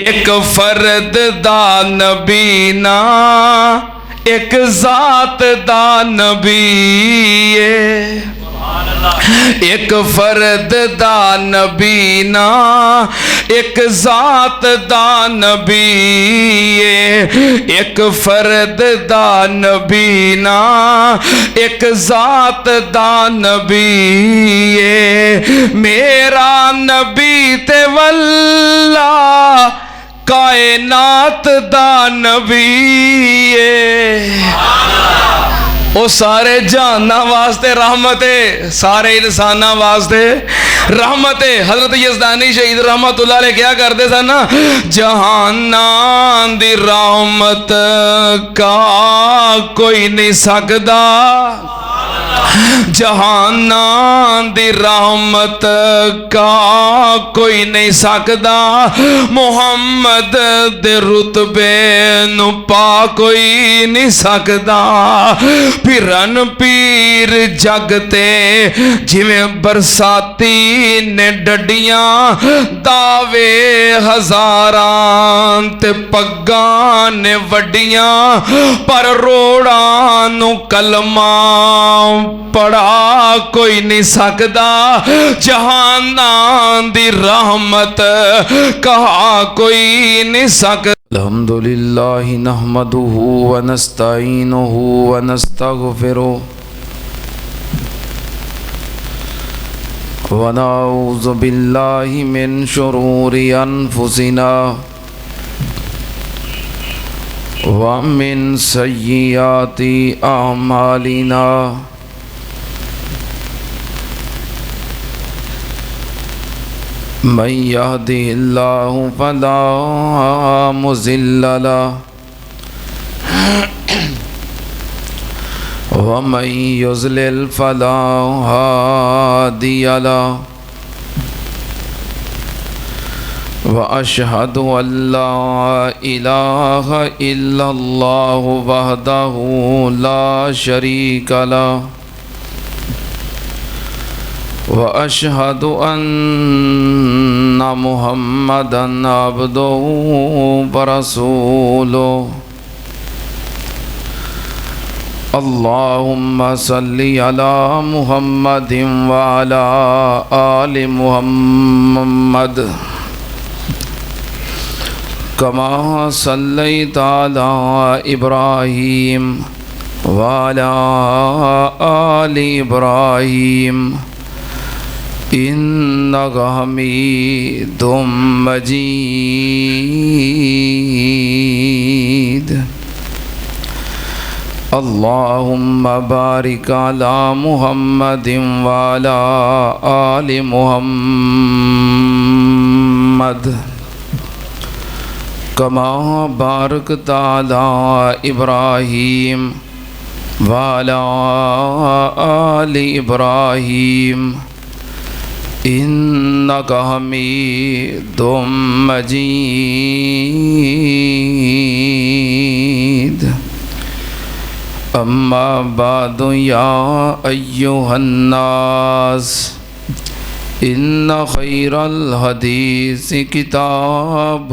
एक फर्द दा नबी ना एक जात दा नबी है। एक फर्द दा नबी ना एक जात दा नबी है। एक फर्द दा नबी ना एक जात दा नबी है। मेरा नबी ते वल्ला कायनात दा नबी है। वो सारे जहाना वास्ते रहमत है, सारे इंसाना वास्ते रहमत है। हजरत यज़दानी शहीद रहमतुल्लाह अलैह क्या करते थे ना, जहाना दी रहमत का कोई नहीं सकदा, जहाना दी रहमत का कोई नहीं सकदा। मुहम्मद दे रुतबे नु पा कोई नहीं सकदा। फिरन पीर जगते जिवें बरसाती ने डडियां, दावे हजारां ते पग्गां ने वड्डियां, पर रोड़ां नु कलमा पढ़ा कोई नहीं सकदा। जहाना दी रहमत कहा कोई नहीं सकदा। अल्हम्दुलिल्लाहि नहमदुहु व नस्तईनुहु व नस्तगफिरुहु व नऊज़ु बिल्लाहि मिन शुरूरि अनफुसिना व मिन सय्यिआति अअमालिना। मन यहदिहिल्लाहु फला मुज़िल्ल लहु व मन युज़लिल फला हादिय लहु। व अशहदु अल्ला इलाहा इल्लल्लाहु वहदहु ला शरीक लहु व अशहदु अन्ना मुहम्मदन अब्दुहु व रसूलुहु। अल्लाहुम्मा सल्लि अला मुहम्मदिन व अला आलि मुहम्मद कमा सल्लैता अला इब्राहीम व अला आलि इब्राहीम इन्नका हमीदुम मजीद। अल्लाहुम्मा बारिक अला मुहम्मदिन व अला आलि मुहम्मद कमा बारकता अला इब्राहीम व अला आलि इब्राहीम इन्नका हमीदुम मजीद। अम्मा बादु या अय्युहन्नास इन्न खैरल हदीस किताबुल्लाह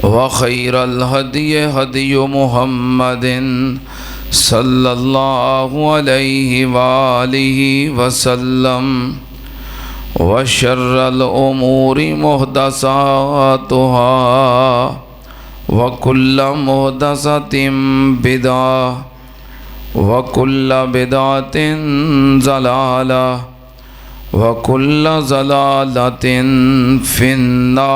व खैरल हदी हदी मुहम्मदिन सल्लल्लाहु अलैहि वालिहि वसल्लम व शर्रल उमूरि मुहदसातुहा व कुल्ल मुहदसतिन बिदअह व कुल्ल बिदअतिन ज़लाला व कुल्ल ज़लालतिन फिन्नार।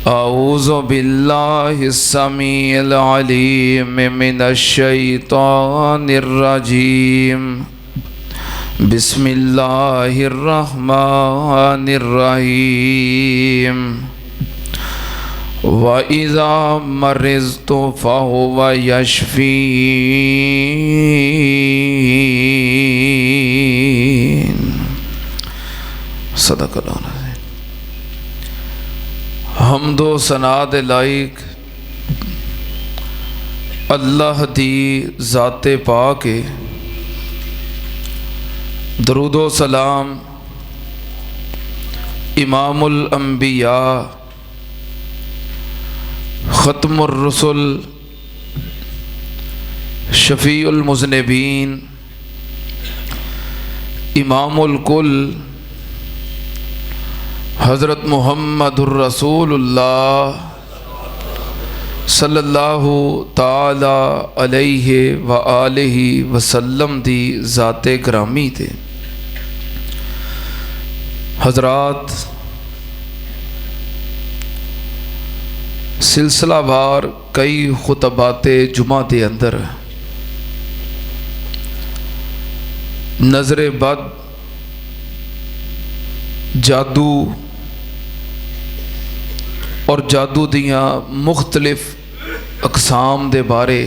औज़ु बिल्लाहिस समीइल अलीम मिनश शैतानिर रजीम। बिस्मिल्लाहिर रहमानिर रहीम। व इज़ा मरिज़्तु फ़हुव यशफ़ीन। सदक़ल्लाहु अलज़ीम। हमदो सना दे लाइक अल्लाह दी ज़ाते पाक दरूदो सलाम इमामुल अंबिया ख़त्मुर रसूल शफ़ीउल मुज़निबीन इमामुल कुल हज़रत मुहम्मदुर रसूलुल्लाह सल्लल्लाहु ताला अलैहि व आलिहि वसल्लम दी ज़ाते ग्रामी थे। हज़रात, सिलसिलावार कई खुतबाते जुमा के अंदर नज़र बद, जादू और जादू दियाँ मुख्तलिफ अकसाम दे बारे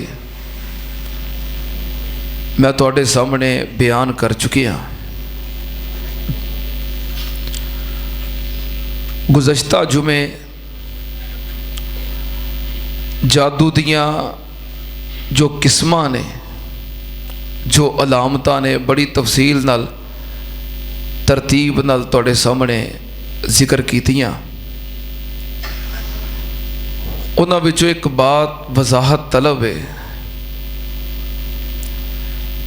मैं तुहाडे सामने बयान कर चुकी हाँ। गुज़श्ता जुमे जादू दियाँ जो किस्मां ने, जो अलामतां ने बड़ी तफसील नाल तरतीब नाल तुहाडे सामने जिक्र कीतियां। उन्हां विचों एक बात वजाहत तलब है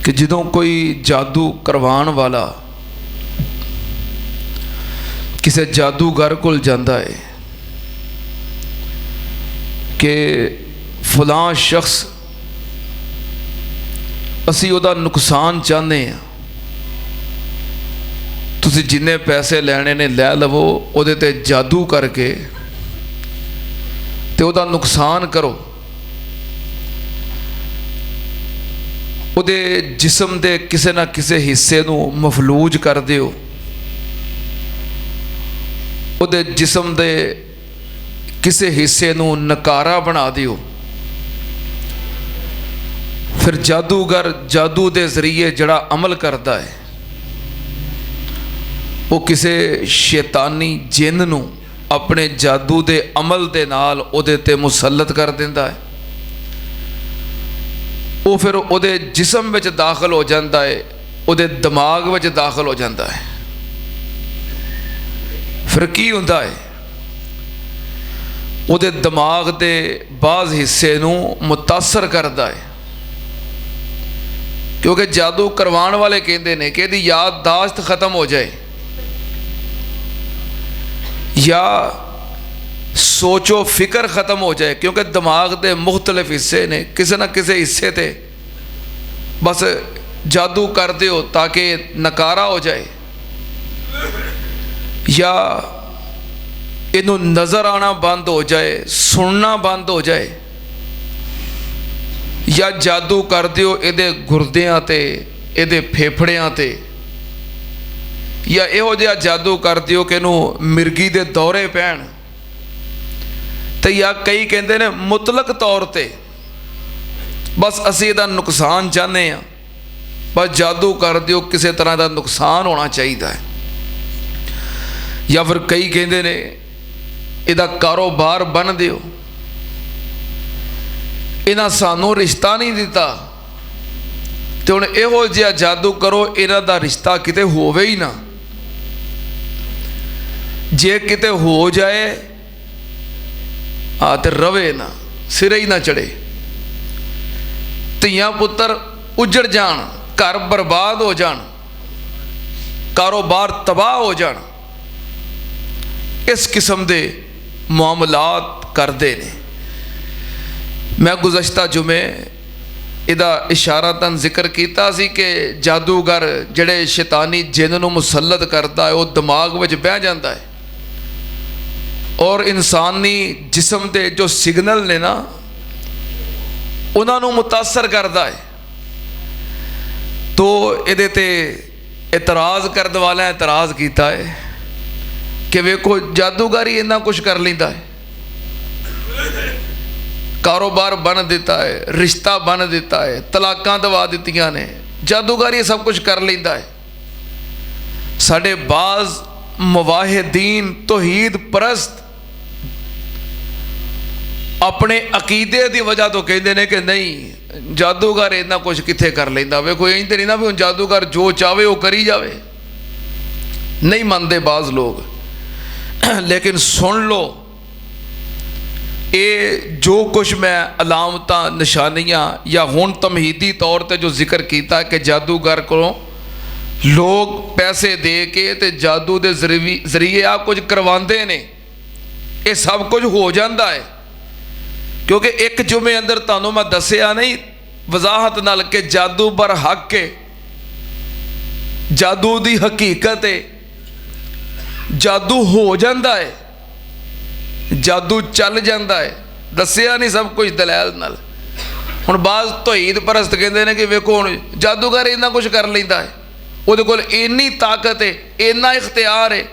कि जदों कोई जादू करवाण वाला किसी जादूगर कोल जांदा है कि फलां शख्स असी उहदा नुकसान चाहते हैं, तुसी जिन्ने पैसे लैने ने लै लवो, उहदे ते जादू करके ते उहदा नुकसान करो, उहदे जिस्म दे किसी ना किसी हिस्से नूं मफलूज कर दिओ, उहदे जिस्म दे किसी हिस्से नूं नकारा बना दिओ। फिर जादूगर जादू दे जरिए जड़ा अमल करता है वो किसी शैतानी जिन नूं अपने जादू दे अमल दे नाल उहदे ते मुसल्लत कर दिंदा है। वो फिर उहदे जिस्म विच दाखिल हो जाता है, उहदे दिमाग विच दाखिल हो जाता है। फिर की हुंदा है, उहदे दिमाग दे बाज़ हिस्से नूं मुतासर करता है, क्योंकि जादू करवाण वाले कहते हैं कि इहदी याददाश्त खत्म हो जाए या सोचो फिक्र ख़त्म हो जाए, क्योंकि दिमाग के मुख्तलिफ हिस्से ने, किसी ना किसी हिस्से ते बस जादू कर दिओ ताकि नकारा हो जाए या इनू नज़र आना बंद हो जाए, सुनना बंद हो जाए, या जादू कर दिओ इहदे गुरदियां ते, इहदे फेफड़ियां ते, या इहो जिहा जादू कर दिओ कि इनू मिर्गी दे दौरे पैण, ते या कई कहते ने मुतलक तौर ते बस असी इहदा नुकसान चाहते हैं, बस जादू कर दिओ किसी तरह का नुकसान होना चाहिए है। या फिर कई कहते ने इहदा कारोबार बन दिओ, इन्हां सानू रिश्ता नहीं दिता तो हुण इहो जिहा जादू करो इन्हां दा रिश्ता किते होवे ही ना, जे किते हो जाए तो रवे ना, सिरे ही ना चढ़े, धीआं पुत्तर उजड़ जान, घर बर्बाद हो जान, कारोबार तबाह हो जान, इस किस्म के मामलात करते ने। मैं गुज़श्ता जुमे इहदा इशारतन जिक्र किया सी कि जादूगर जड़े शैतानी जिन नूं मुसल्लत करता है वो दिमाग विच बह जाता है और इंसानी जिस्म के जो सिग्नल ने ना उन्होंने मुतासर करता है। तो इहदे ते इतराज़ करने वाले इतराज़ किया है कि वेखो जादूगर ही इन्ना कुछ कर लेंदा है, कारोबार बन दिता है, रिश्ता बन दिता है, तलाकां दवा दित्तियां ने, जादूगर ही सब कुछ कर लेंदा है। साडे बाज़ मुवाहिदीन तौहीद परस्त अपने अकीदे की वजह तो कहते हैं कि नहीं जादूगर इन्ना कुछ कित्थे कर लेंदा वे, कोई इंज तो नहीं ना भी हुण जादूगर जो चाहे वो करी जावे, नहीं मानते बाज लोग। लेकिन सुन लो, ये जो कुछ मैं अलामत निशानियाँ या हुण तमहीदी तौर पर जो जिक्र किया कि जादूगर को लोग पैसे दे के ते जादू के जरिए आ कुछ करवाते ने, ये सब कुछ हो जाता है। क्योंकि एक जुमे अंदर तुहानू मैं दसिया नहीं वजाहत नाल के जादू बर हक है, जादू की हकीकत है, जादू हो जाता है, जादू चल जाता है, दसिया नहीं सब कुछ दलैल नाल। हुण बाज़ तौहीद परस्त कहते हैं कि वेखो हुण जादूगर इन्ना कुछ कर लैंदा है, उहदे कोल इन्नी ताकत है, इन्ना इख्तियार है,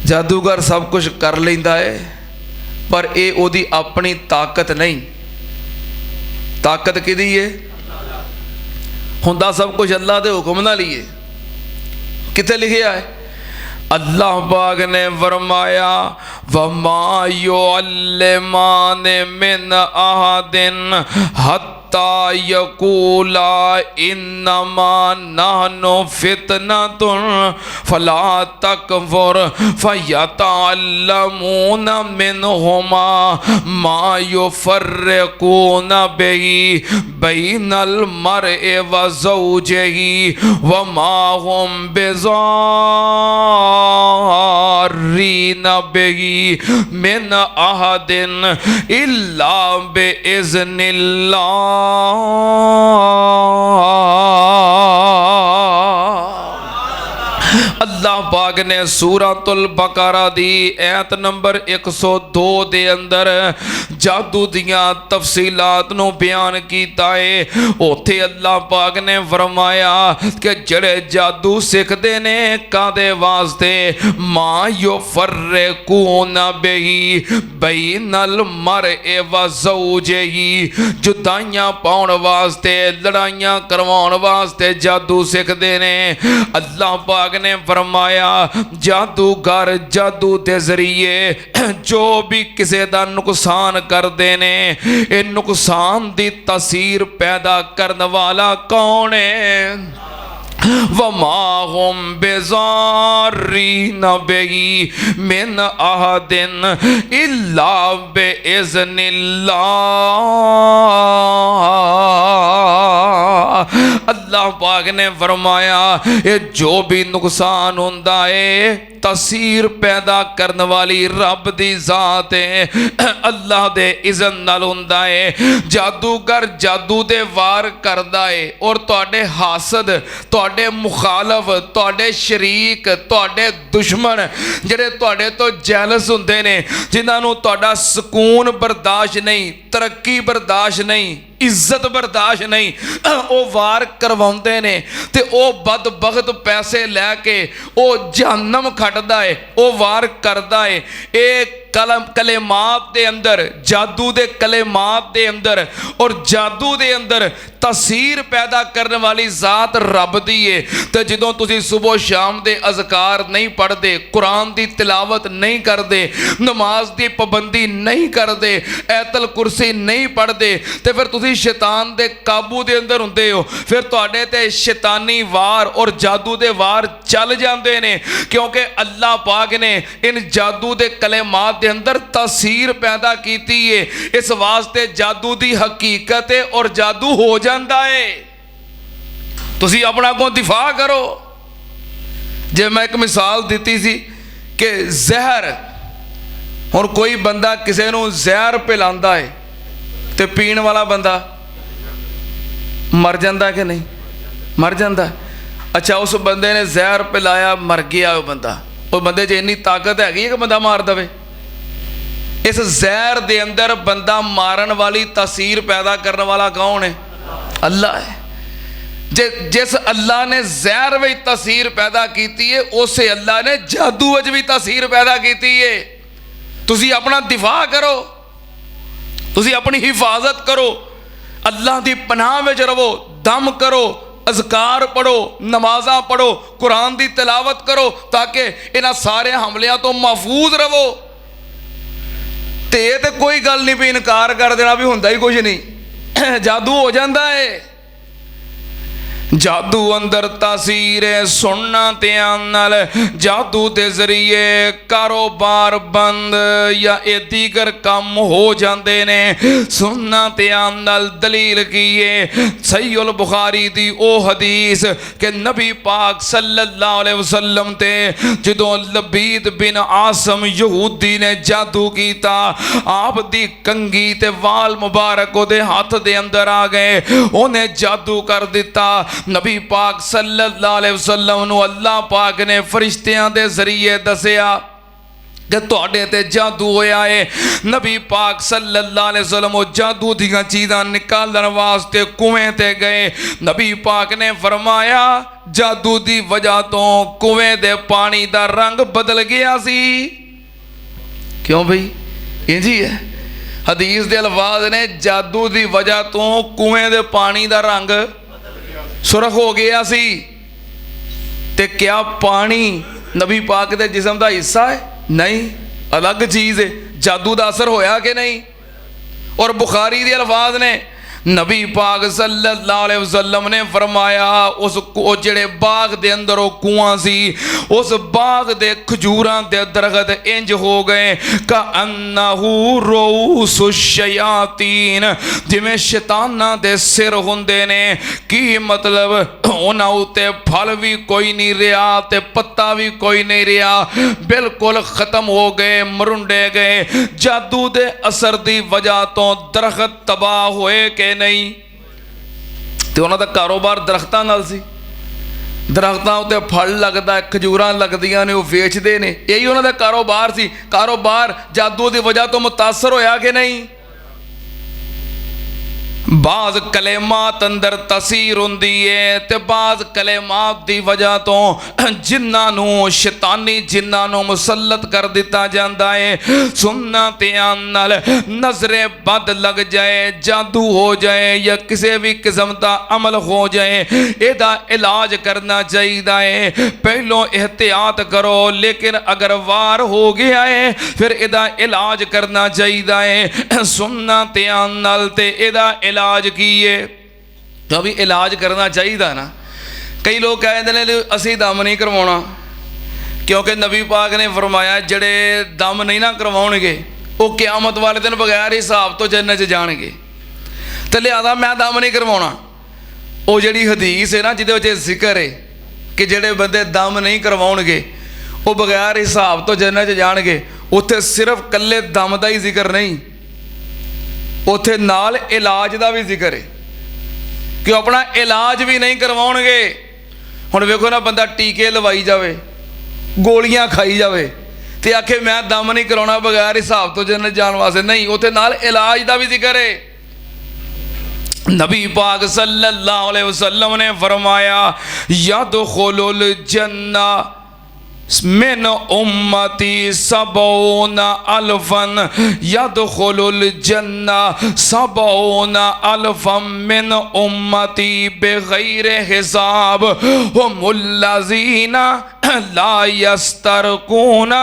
जादूगर सब कुछ कर लैंदा है, पर ये उहदी अपनी ताकत नहीं। ताकत किहदी है? हुंदा सब कुछ अल्लाह के हुक्म नाल ही है। कित्थे लिखिया है? अल्लाह पाक ने फरमाया वमा युअल्लिमाने मिन अहदिन हत्ता यकूला इन्नमा नहनु फितनतुन फला तकफुर फयतअल्लमून मिनहुमा मा युफर्रिकून बिही बैनल मर्इ व ज़ौजिही वमा हुम बिज़ार्रीन बिही मिन अहदिन इल्ला बिइज़्निल्लाह। अल्लाह पाक ने सूरतुल बकरा दी ऐत नंबर 102 दे अंदर जादू दियां तफसीलात नूं बयान कीता है। उत्थे अल्लाह पाक ने फरमाया कि जड़े जादू सीखते ने कादे वास्ते मा युफर्रिकून बिही बैनल मर्इ व ज़ौजिही, जुदाइयां पाउण वास्ते, लड़ाइयां करवाउण वास्ते जादू सीखते ने। अल्लाह पाक ने फरमाया जादूगर जादू के जरिए जो भी किसी का नुकसान करते ने, ये नुकसान की तासीर पैदा करने वाला कौन है? वमा हुम बिज़ार्रीन बिही मिन अहदिन इल्ला बिइज़्निल्लाह। अल्लाह पाक ने फरमाया ये जो भी नुकसान होंदा है तासीर पैदा करने वाली रब दी जात है, अल्लाह दे इज़न नाल हुंदा है। जादूगर जादू दे वार करदा है और तुहाडे हासद, तुहाडे मुखालफ, तुहाडे शरीक, तुहाडे दुश्मन जिहड़े तुहाडे तो जैलस हुंदे ने, जिन्हां नूं तुहाडा सुकून बर्दाश्त नहीं, तरक्की बर्दाश्त नहीं, इज्जत बर्दाश्त नहीं, वो वार करवाउंदे ने ते वो बदबख्त पैसे लैके वो जहन्नम खटदा है, वो वार करदा है। एक कलेमात दे अंदर, जादू दे कलेमात दे अंदर और जादू दे अंदर तासीर पैदा करने वाली जात रब दी है। तो जदों तुसीं सुबह शाम दे अज़कार नहीं पढ़ते, कुरान की तिलावत नहीं करते, नमाज की पाबंदी नहीं करते, ऐतल कुर्सी नहीं पढ़ते, तो फिर तुसीं शैतान दे काबू दे अंदर हुंदे हो। फिर तुहाडे ते शैतानी वार और जादू दे वार चल जाते ने, क्योंकि अल्लाह पाक ने इन जादू दे कलेमात दे अंदर तासीर पैदा की है। इस वास्ते जादू की हकीकत है और जादू हो जाता है। तुसी अपना को दिफा करो। जे मैं एक मिसाल दी सी कि जहर, और कोई बंदा किसी को जहर पिलांदा है तो पीण वाला बंदा मर जाता कि नहीं? मर जाता। अच्छा, उस बंदे ने जहर पिलाया, मर गया वो बंदा, उस बंदे च इन्नी ताकत हैगी कि बंदा मार दे। इस जहर दे अंदर बंदा मारन वाली तासीर पैदा करने वाला कौन है? अल्लाह है। जिस अल्लाह ने जहर में तासीर पैदा की है, उस अल्लाह ने जादू में भी तासीर पैदा की है। तुसी अपना दिफा करो, तुसी अपनी हिफाजत करो, अल्लाह की पनाह में रहो, दम करो, अज़कार पढ़ो, नमाज़ा पढ़ो, कुरान की तिलावत करो, ताकि इन्हां सारे हमलियां तो महफूज रहो। ਤੇ ਇਹ ਤੇ ਕੋਈ ਗੱਲ ਨਹੀਂ ਵੀ ਇਨਕਾਰ ਕਰ ਦੇਣਾ ਵੀ ਹੁੰਦਾ ਹੀ ਕੁਝ ਨਹੀਂ। ਜਾਦੂ ਹੋ ਜਾਂਦਾ ਹੈ। जादू अंदर तासीर है सुनना ध्यान नाल। जादू के जरिए कारोबार बंद या ये दीगर काम हो जाते ने। सुनना ध्यान नाल। दलील की है सहीहुल बुखारी दी ओ हदीस के नबी पाक सल्लल्लाहु अलैहि वसल्लम ते जदों लबीद बिन आसम यहूदी ने जादू कीता, आप दी कंगी ते वाल मुबारक ओदे हाथ दे अंदर आ गए, उन्हें जादू कर दिता। नबी पाक सल्लल्लाहु अलैहि वसल्लम नूं अल्लाह पाक ने फरिश्तियां दे जरिए दसिया कि तुहाडे ते जादू होया है। नबी पाक सल्लल्लाहु अलैहि वसल्लम जादू दीयां चीज़ां निकालण वास्ते कुएं ते गए। नबी पाक ने फरमाया जादू दी वजह तो कुएं दे पानी दा रंग बदल गया सी। क्यों भाई इंज ही है। हदीस दे अल्फाज ने जादू दी वजह तो कुएं दे पानी दा रंग सुरख हो गया सी। ते क्या पानी नबी पाक दे जिस्म दा हिस्सा है? नहीं, अलग चीज़ है। जादू दा असर होया कि नहीं? और बुखारी दे अल्फाज ने नबी पाक सल्लल्लाहु अलैहि वसल्लम ने फरमाया उस जेड़े बाग दे अंदर वो कुआं सी, उस बाग दे खजूरां दे दरख्त इंज हो गए का अन्नहू रूसु शयातीन, जिवें शैतानां दे सिर हुंदे ने। की मतलब उन्हां उत्ते फल भी कोई नहीं रहा ते पत्ता भी कोई नहीं रहा, बिल्कुल खत्म हो गए, मरुंडे गए। जादू दे असर दी वजह तो दरख्त तबाह होए के नहीं। तो उन्होंने कारोबार दरख्तां नाल सी। दरख्तां उत्ते फल लगदा, खजूरां लगदियां ने, वो वेचदे ने, यही उन्होंने कारोबार सी। कारोबार जादू की वजह तो मुतासर होया कि नहीं? बाज कलेमात अंदर तसीर हुंदी है ते बाज कलेमात दी वजह तो जिन्हां नूं शैतानी जिन्हां नूं मुसल्लत कर दिता जाता है। सुनना ध्यान नाल। नजरे बद लग जाए, जादू हो जाए या किसी भी किस्म का अमल हो जाए, इहदा इलाज करना चाहिए है। पहलों एहतियात करो, लेकिन अगर वार हो गया है फिर इहदा इलाज करना चाहिए है। सुनना ध्यान नाल ते इहदा इलाज की है। तो भी इलाज करना चाहिए ना। कई लोग कहते हैं असी दम नहीं करवाना, क्योंकि नबी पाक ने फरमाया जड़े दम नहीं ना करवाउणगे वो क़यामत वाले दिन बगैर हिसाब तो जन्नत जाणगे। तो लिहाजा मैं दम नहीं करवाना। वो जिहड़ी हदीस है ना जिहदे जिक्र है कि जिहड़े बंदे दम नहीं करवाउणगे वो बगैर हिसाब तो जन्नत जाणगे, उत्थे सिर्फ कल्ले दम का ही जिक्र नहीं, उत्थे नाल इलाज का भी जिक्र है कि अपना इलाज भी नहीं करवाउणगे। हुण वेखो ना, बंदा टीके लवाई जावे, गोलियां खाई जावे ते आखे मैं दम नहीं कराउणा बगैर हिसाब तो जन्नत जाण वास्ते, नहीं, उत्थे नाल इलाज का भी जिक्र है। नबी पाक सल्लल्लाहु अलैहि वसल्लम ने फरमाया यदखुलुल जन्ना मिन उम्मती सबऊन अल्फन यदखुलुल जन्ना सबऊन अल्फम मिन उम्मती बेगैर हिसाब हुमुल्लज़ीना ला यस्तरकूना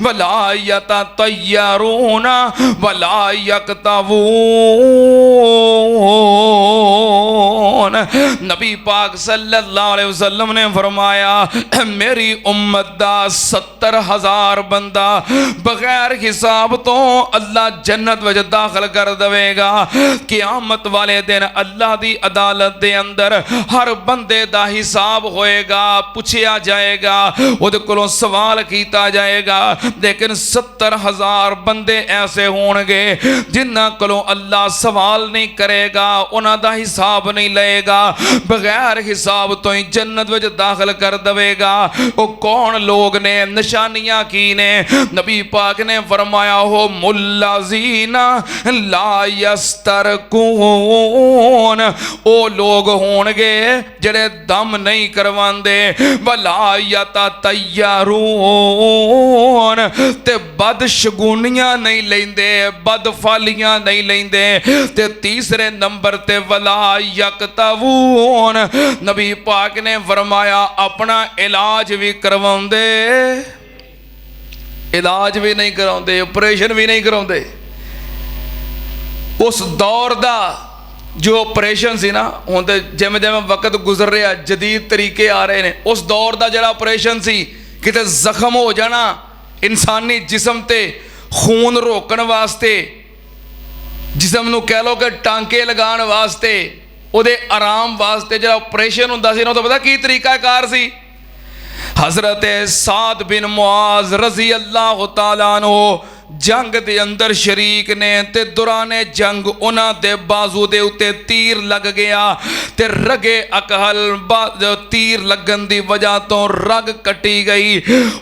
वला यततय्यरूना वला यक्तवून। नबी पाक सल्लल्लाहु अलैहि वसल्लम ने फरमाया मेरी उम्मत 70,000 बंदा बगैर हिसाब तो अल्लाह जन्नत विच दाखिल कर देवेगा। क़यामत वाले दिन अल्लाह दी अदालत दे अंदर हर बंदे दा हिसाब होएगा, पूछा जाएगा, उहदे कोलों सवाल किया जाएगा। लेकिन 70,000 बंदे ऐसे होणगे जिन्हां कोलों अल्लाह सवाल नहीं करेगा, उन्हां दा हिसाब नहीं लेगा, बगैर हिसाब तो ही जन्नत विच दाखिल कर देवेगा। वो कौन लोग ने, निशानियां की ने? नबी पाक ने फरमाया हो मुल्लाजीना ला यस्तरकून, ओ लोग होणगे जेड़े दम नहीं करवांदे, वला यततय्यरून ते बदशगुनियां नहीं लेंदे, बदफालियां नहीं लेंदे, ते तीसरे नंबर ते वला यक्तवून। नबी पाक ने फरमाया अपना इलाज भी करवाउंदे, इलाज भी नहीं कराउंदे, ऑपरेशन भी नहीं कराउंदे। उस दौर का जो ऑपरेशन सी ना, हुण ते जिवें जिवें वक्त गुजर रहा जदीद तरीके आ रहे हैं, उस दौर का जिहड़ा ऑपरेशन सी किते जख्म हो जाना इंसानी जिसम ते खून रोकण वास्ते, जिसम नूं कह लो कि टांके लगाण वास्ते, उहदे आराम वास्ते जिहड़ा ऑपरेशन हुंदा सी ना, उहदा पता की तरीकाकार सी। हज़रत साद बिन मुआज रज़ी अल्लाह तआला अन्हु जंग दे अंदर शरीक ने ते दौराने जंग उन्हां दे बाजू दे उत्ते तीर लग गया ते रगे अकहल तीर लगन दी वजह तो रग कटी गई।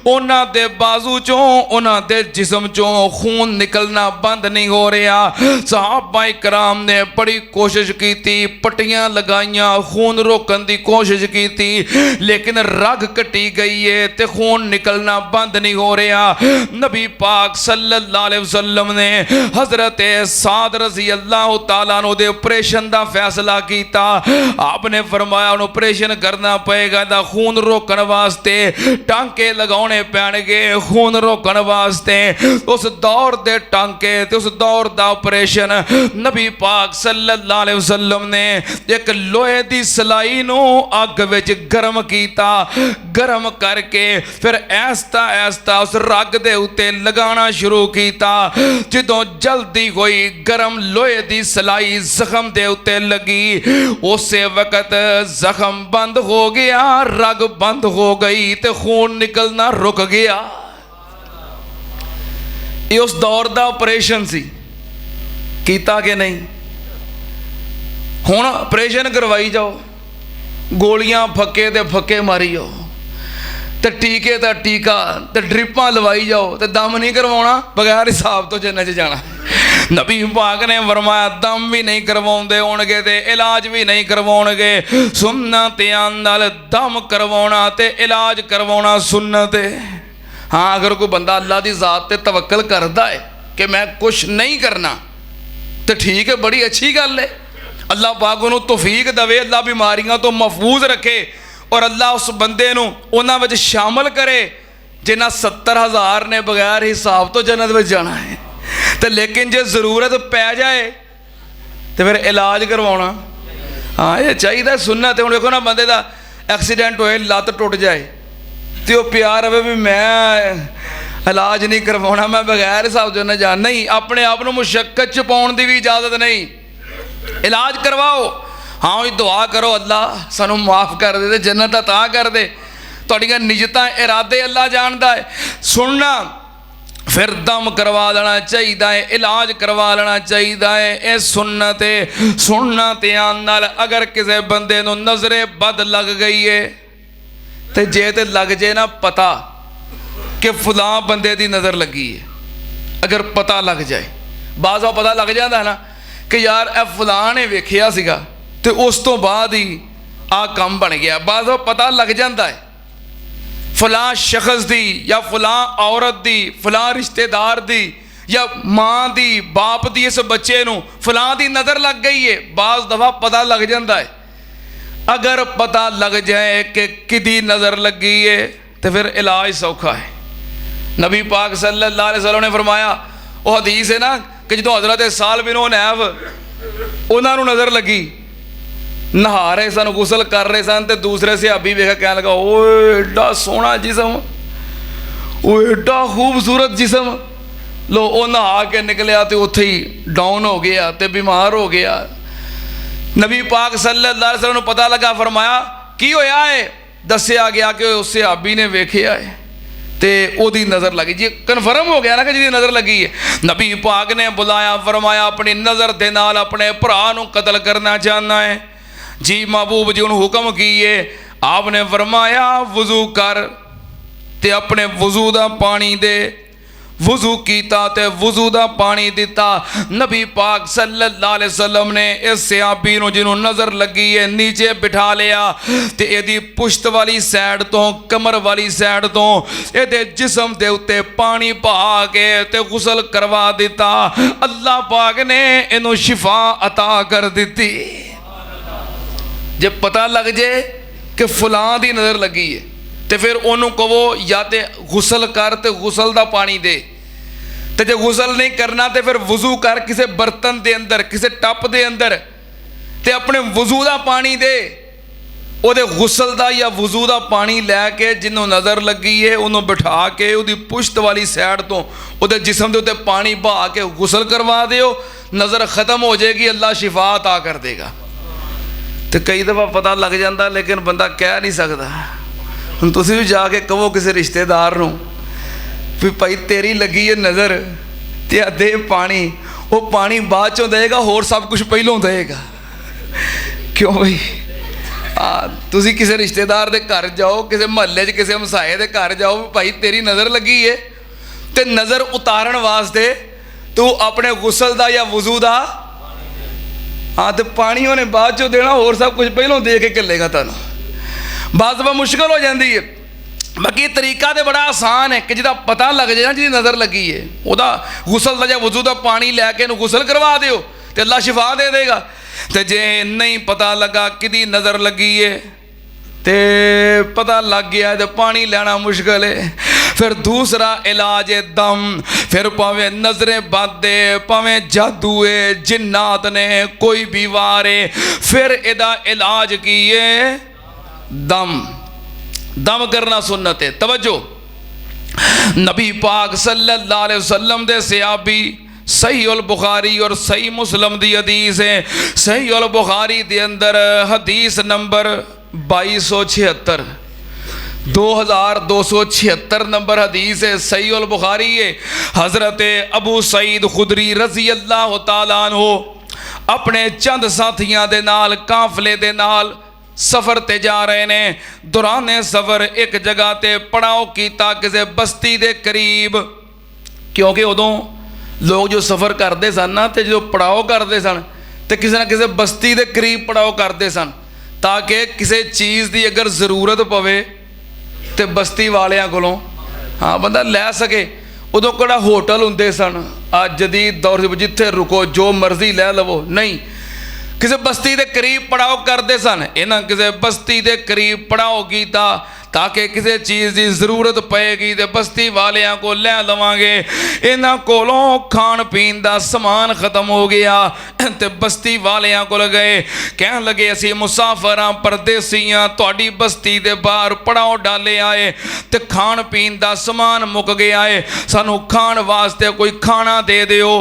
उन्हां दे बाजू चों उन्हां दे जिस्म चों खून निकलना बंद नहीं हो रहा। सहाबा इकराम ने बड़ी कोशिश की, पट्टियां लगाइयां, खून रोकन दी कोशिश की, लेकिन रग कटी गई है ते खून निकलना बंद नहीं हो रहा। नबी पाक सल्लल्लाहु अलैहि वसल्लम ने हजरत साद रज़ी अल्लाह तआला अन्हु दे ऑपरेशन दा फैसला किया। आपने फरमाया उन्हें ऑपरेशन करना पएगा, दा खून रोकण वास्ते टांके लगाने पैणगे, खून रोकण वास्ते। उस दौर दे टांके ते उस दौर दा ऑपरेशन नबी पाक सल्लल्लाहु अलैहि वसल्लम ने एक लोहे दी सलाई नूं अग विच गर्म कीता, गर्म करके फिर ऐसता ऐसता उस रग दे उत्ते लगाना शुरू कीता। जदों जल्दी होई गर्म लोहे दी सलाई जख्म दे उत्ते लगी, उसे वक्त जख्म बंद हो गया, रग बंद हो गई ते खून निकलना रुक गया। ये उस दौर दा ऑपरेशन सी, कीता कि नहीं? हुण ऑपरेशन करवाई जाओ, गोलियां फक्के ते फक्के मारी जाओ, ते टीके दा टीका ते ड्रिपां लवाई जाओ, ते दम नहीं करवाना, बगैर हिसाब तो जन्नत च जाना। नबी पाक ने फरमाया दम भी नहीं करवाउंदे होणगे ते इलाज भी नहीं करवाउणगे। सुन्नत नाल दम करवाउणा ते इलाज करवाउणा सुन्नत है। हाँ, अगर कोई बंदा अल्लाह की ज़ात ते तवक्कल करता है कि मैं कुछ नहीं करना, तो ठीक है, बड़ी अच्छी गल है। अल्लाह पाक उन्होंने तौफीक दवे, अल्लाह बीमारियों तो महफूज रखे और अल्लाह उस बंदे नूं उन्हां विच शामिल करे जिन्हां 70,000 ने बगैर हिसाब तो जन्नत में जाना है। तो लेकिन जे जरूरत पै जाए तो फिर इलाज करवाना, हाँ ये चाहिए सुन्नत। हुण देखो ना, बंदे का एक्सीडेंट होए, लत्त टुट जाए तो वह प्यार रहे भी मैं इलाज नहीं करवाना, मैं बगैर हिसाब तो जन्नत जाना। नहीं, अपने आप को मुशक्कत च पाउण दी भी इजाजत नहीं, इलाज करवाओ। हाँ वही दुआ करो अल्लाह सानू माफ़ कर दे, जन्नत अता कर दे। तुहाड़ियां नियतां इरादे अल्लाह जानदा है। सुनना, फिर दम करवा लेना चाहिए है, इलाज करवा लेना चाहिए है, ये सुन्नत है। सुनना ध्यान नाल, अगर किसी बंदे नूं नज़रे बद लग गई है तो जे तो लग जाए ना पता कि फलां बंदे की नज़र लगी है, अगर पता लग जाए, बाज़ पता लग जाता है ना कि यार ए फलां ने वेखिया सीगा तो उस तो बाद ही आ काम बन गया। बाज़ पता लग जाता है फलां शख्स दी या फलां औरत दी, फलां रिश्तेदार दी या माँ दी, बाप दी, इस बच्चे नूं फलां दी नज़र लग गई है। बाज़ दफ़ा पता लग जाता है। अगर पता लग जाए कि किदी नज़र लगी है तो फिर इलाज सौखा है। नबी पाक सल्लल्लाहु अलैहि वसल्लम ने फरमाया, वो हदीस है ना कि जो हज़रत साल बिन हुनैफ उन्होंने नज़र लगी, नहा रहे सन, गुसल कर रहे सन, तो दूसरे सहाबी वेखा कहने लगा, ओ एडा सोहना जिसम, वो एडा खूबसूरत जिसम। लो वो नहा के निकलिया तो उत्थे ही डाउन हो गया तो बीमार हो गया। नबी पाक सल्लल्लाहु अलैहि वसल्लम पता लगा, फरमाया की होया है? दसिया गया कि उस सहाबी ने वेखिया है तो ओदी नज़र लगी। जी कन्फर्म हो गया ना कि जिहदी नज़र लगी है। नबी पाक ने बुलाया, फरमाया अपनी नज़र दे नाल अपने भरा नूं कतल करना चाहना है? जी महबूब जी उन्होंने हुक्म किए। आपने फरमाया वजू कर ते अपने वजू दा पानी दे। वजू कीता ते वजू दा पानी दिता। नबी पाक सल्लल्लाहु अलैहि वसल्लम ने इस सहाबी नूं जिन्हों नज़र लगी है नीचे बिठा लिया ते इहदी पुश्त वाली साइड तो, कमर वाली साइड तो इहदे जिस्म दे उत्ते पानी पा के ते गुसल करवा दिता। अल्लाह पाक ने इहनूं शिफा अता कर दिती। जे पता लग जाए कि फलां दी नज़र लगी है तो फिर उन्होंने कहो या तो गुसल कर ते गुसल दा पानी दे, तो जो गुसल नहीं करना तो फिर वजू कर किसी बर्तन के अंदर, किसी टप के अंदर, तो अपने वजू का पानी दे, ਉਹਦੇ ਗੁਸਲ ਦਾ ਜਾਂ ਵਜ਼ੂ ਦਾ ਪਾਣੀ ਲੈ ਕੇ ਜਿਹਨੂੰ ਨਜ਼ਰ ਲੱਗੀ ਹੈ ਉਹਨੂੰ ਬਿਠਾ ਕੇ ਉਹਦੀ ਪੁਸ਼ਤ ਵਾਲੀ ਸਾਈਡ ਤੋਂ ਉਹਦੇ ਜਿਸਮ ਦੇ ਉੱਤੇ ਪਾਣੀ ਬਹਾ ਕੇ ਗੁਸਲ ਕਰਵਾ ਦਿਓ, ਨਜ਼ਰ ਖਤਮ ਹੋ ਜਾਏਗੀ, ਅੱਲਾ ਸ਼ਿਫਾ ਅਤਾ ਕਰ ਦੇਗਾ। ਤੇ ਕਈ ਦਫਾ ਪਤਾ ਲੱਗ ਜਾਂਦਾ ਲੇਕਿਨ ਬੰਦਾ ਕਹਿ ਨਹੀਂ ਸਕਦਾ। ਹੁਣ ਤੁਸੀਂ ਵੀ ਜਾ ਕੇ ਕਹੋ ਕਿਸੇ ਰਿਸ਼ਤੇਦਾਰ ਨੂੰ ਵੀ ਭਾਈ ਤੇਰੀ ਲੱਗੀ ਹੈ ਨਜ਼ਰ ਤੇ ਆ ਦੇ ਪਾਣੀ, ਉਹ ਪਾਣੀ ਬਾਅਦ ਚੋਂ ਦੇਗਾ, ਹੋਰ ਸਭ ਕੁਝ ਪਹਿਲੋਂ ਦੇਗਾ। ਕਿਉਂ ਬਈ? ਤੁਸੀਂ ਕਿਸੇ ਰਿਸ਼ਤੇਦਾਰ ਦੇ ਘਰ ਜਾਓ, ਕਿਸੇ ਮੁਹੱਲੇ 'ਚ ਕਿਸੇ ਹਮਸਾਏ ਦੇ ਘਰ ਜਾਓ, ਭਾਈ ਤੇਰੀ ਨਜ਼ਰ ਲੱਗੀ ਹੈ ਤੇ ਨਜ਼ਰ ਉਤਾਰਨ ਵਾਸਤੇ ਤੂੰ ਆਪਣੇ ਗੁਸਲ ਦਾ ਜਾਂ ਵਜ਼ੂ ਦਾ ਤੇ ਪਾਣੀ ਉਹਨੇ ਬਾਅਦ 'ਚੋਂ ਦੇਣਾ, ਹੋਰ ਸਭ ਕੁਝ ਪਹਿਲੋਂ ਦੇ ਕੇ ਘੱਲੇਗਾ ਤੁਹਾਨੂੰ। ਬਾਅਦ ਵਿੱਚ ਮੁਸ਼ਕਲ ਹੋ ਜਾਂਦੀ ਹੈ। ਬਾਕੀ ਤਰੀਕਾ ਤਾਂ ਬੜਾ ਆਸਾਨ ਹੈ ਕਿ ਜਿਹਦਾ ਪਤਾ ਲੱਗ ਜਾਏ ਨਾ ਜਿਹਦੀ ਨਜ਼ਰ ਲੱਗੀ ਹੈ, ਉਹਦਾ ਗੁਸਲ ਦਾ ਜਾਂ ਵਜ਼ੂ ਦਾ ਪਾਣੀ ਲੈ ਕੇ ਇਹਨੂੰ ਗੁਸਲ ਕਰਵਾ ਦਿਓ ਤੇ ਅੱਲਾ ਸ਼ਿਫਾ ਦੇ ਦੇਗਾ। ਤੇ ਜੇ ਨਹੀਂ ਪਤਾ ਲੱਗਾ ਕਿਹਦੀ ਨਜ਼ਰ ਲੱਗੀ ਹੈ ਤੇ ਪਤਾ ਲੱਗ ਗਿਆ ਤੇ ਪਾਣੀ ਲੈਣਾ ਮੁਸ਼ਕਲ ਹੈ, ਫਿਰ ਦੂਸਰਾ ਇਲਾਜ ਹੈ ਦਮ। ਫਿਰ ਭਾਵੇਂ ਨਜ਼ਰੇ ਬੰਦ ਹੈ, ਭਾਵੇਂ ਜਾਦੂ ਹੈ, ਜਿੰਨਾਤ ਨੇ, ਕੋਈ ਵੀ ਵਾਰ ਹੈ, ਫਿਰ ਇਹਦਾ ਇਲਾਜ ਕੀ ਹੈ? ਦਮ। ਦਮ ਕਰਨਾ ਸੁन्नत है। तवज्जो, नबी पाक सल्लल्लाहु अलैहि वसल्लम दे सहाबी सही उल बुखारी और सही मुस्लिम दी हदीस है। सही उल बुखारी दे अंदर हदीस नंबर 2276, 2276 नंबर हदीस है। सही उल बुखारी है। हज़रत अबू सईद खुदरी रज़ी अल्लाह तआला अन्हु अपने चंद साथियों के नाल काफले दे नाल सफ़र ते जा रहे ने। दौराने सफ़र एक जगह ते पड़ाव किया किसी बस्ती के करीब, क्योंकि उदों लोग जो सफ़र करते सन ना तो जो पड़ाव करते सन तो किसी न किसी बस्ती के करीब पड़ाव करते सन, ताकि किसी चीज़ की अगर ज़रूरत पवे तो बस्ती वालियां कोलों बंदा लै सके। उदों किहड़ा होटल हुंदे सन अज जदीद दौर जिथे रुको जो मर्जी लै लवो, नहीं, किसी बस्ती के करीब पड़ाव करते सन। इन्हें किसी बस्ती के करीब पड़ाव किया ताकि किसी चीज़ की ज़रूरत पेगी तो बस्ती वालियां को लै लवांगे। इन्हां कोलों खाण पीन का समान ख़त्म हो गया तो बस्ती वालियां को गए, कह लगे असी मुसाफिर हाँ, परदेसी हाँ, तुहाडी बस्ती के बाहर पड़ाव डाले आए तो खाण पीन का समान मुक गया है, सानू खाण वास्ते कोई खाना दे दिओ।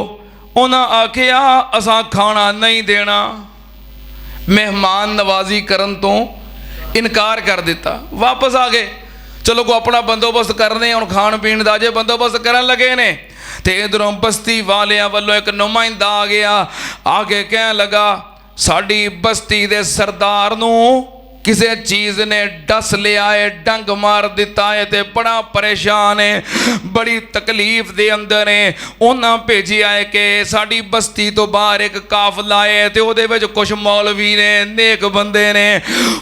उन्हें आखिया असां खाना नहीं देना। मेहमान नवाजी करन तो इनकार कर दिता, वापस आ गए। चलो को अपना बंदोबस्त करने हम खाण पीण का जे बंदोबस्त करन लगे ने तो इधरों बस्ती वालियां वालों एक नुमाइंदा आ गया, आके कह लगा साड़ी बस्ती दे सरदार नू किसी चीज़ ने डस लिया है, डंग मार दिता है तो बड़ा परेशान है, बड़ी तकलीफ दे अंदर है। उन्हें भेजिया है कि साड़ी बस्ती तो बाहर एक काफला है तो उहदे विच कुछ मौलवी ने, नेक बंदे ने,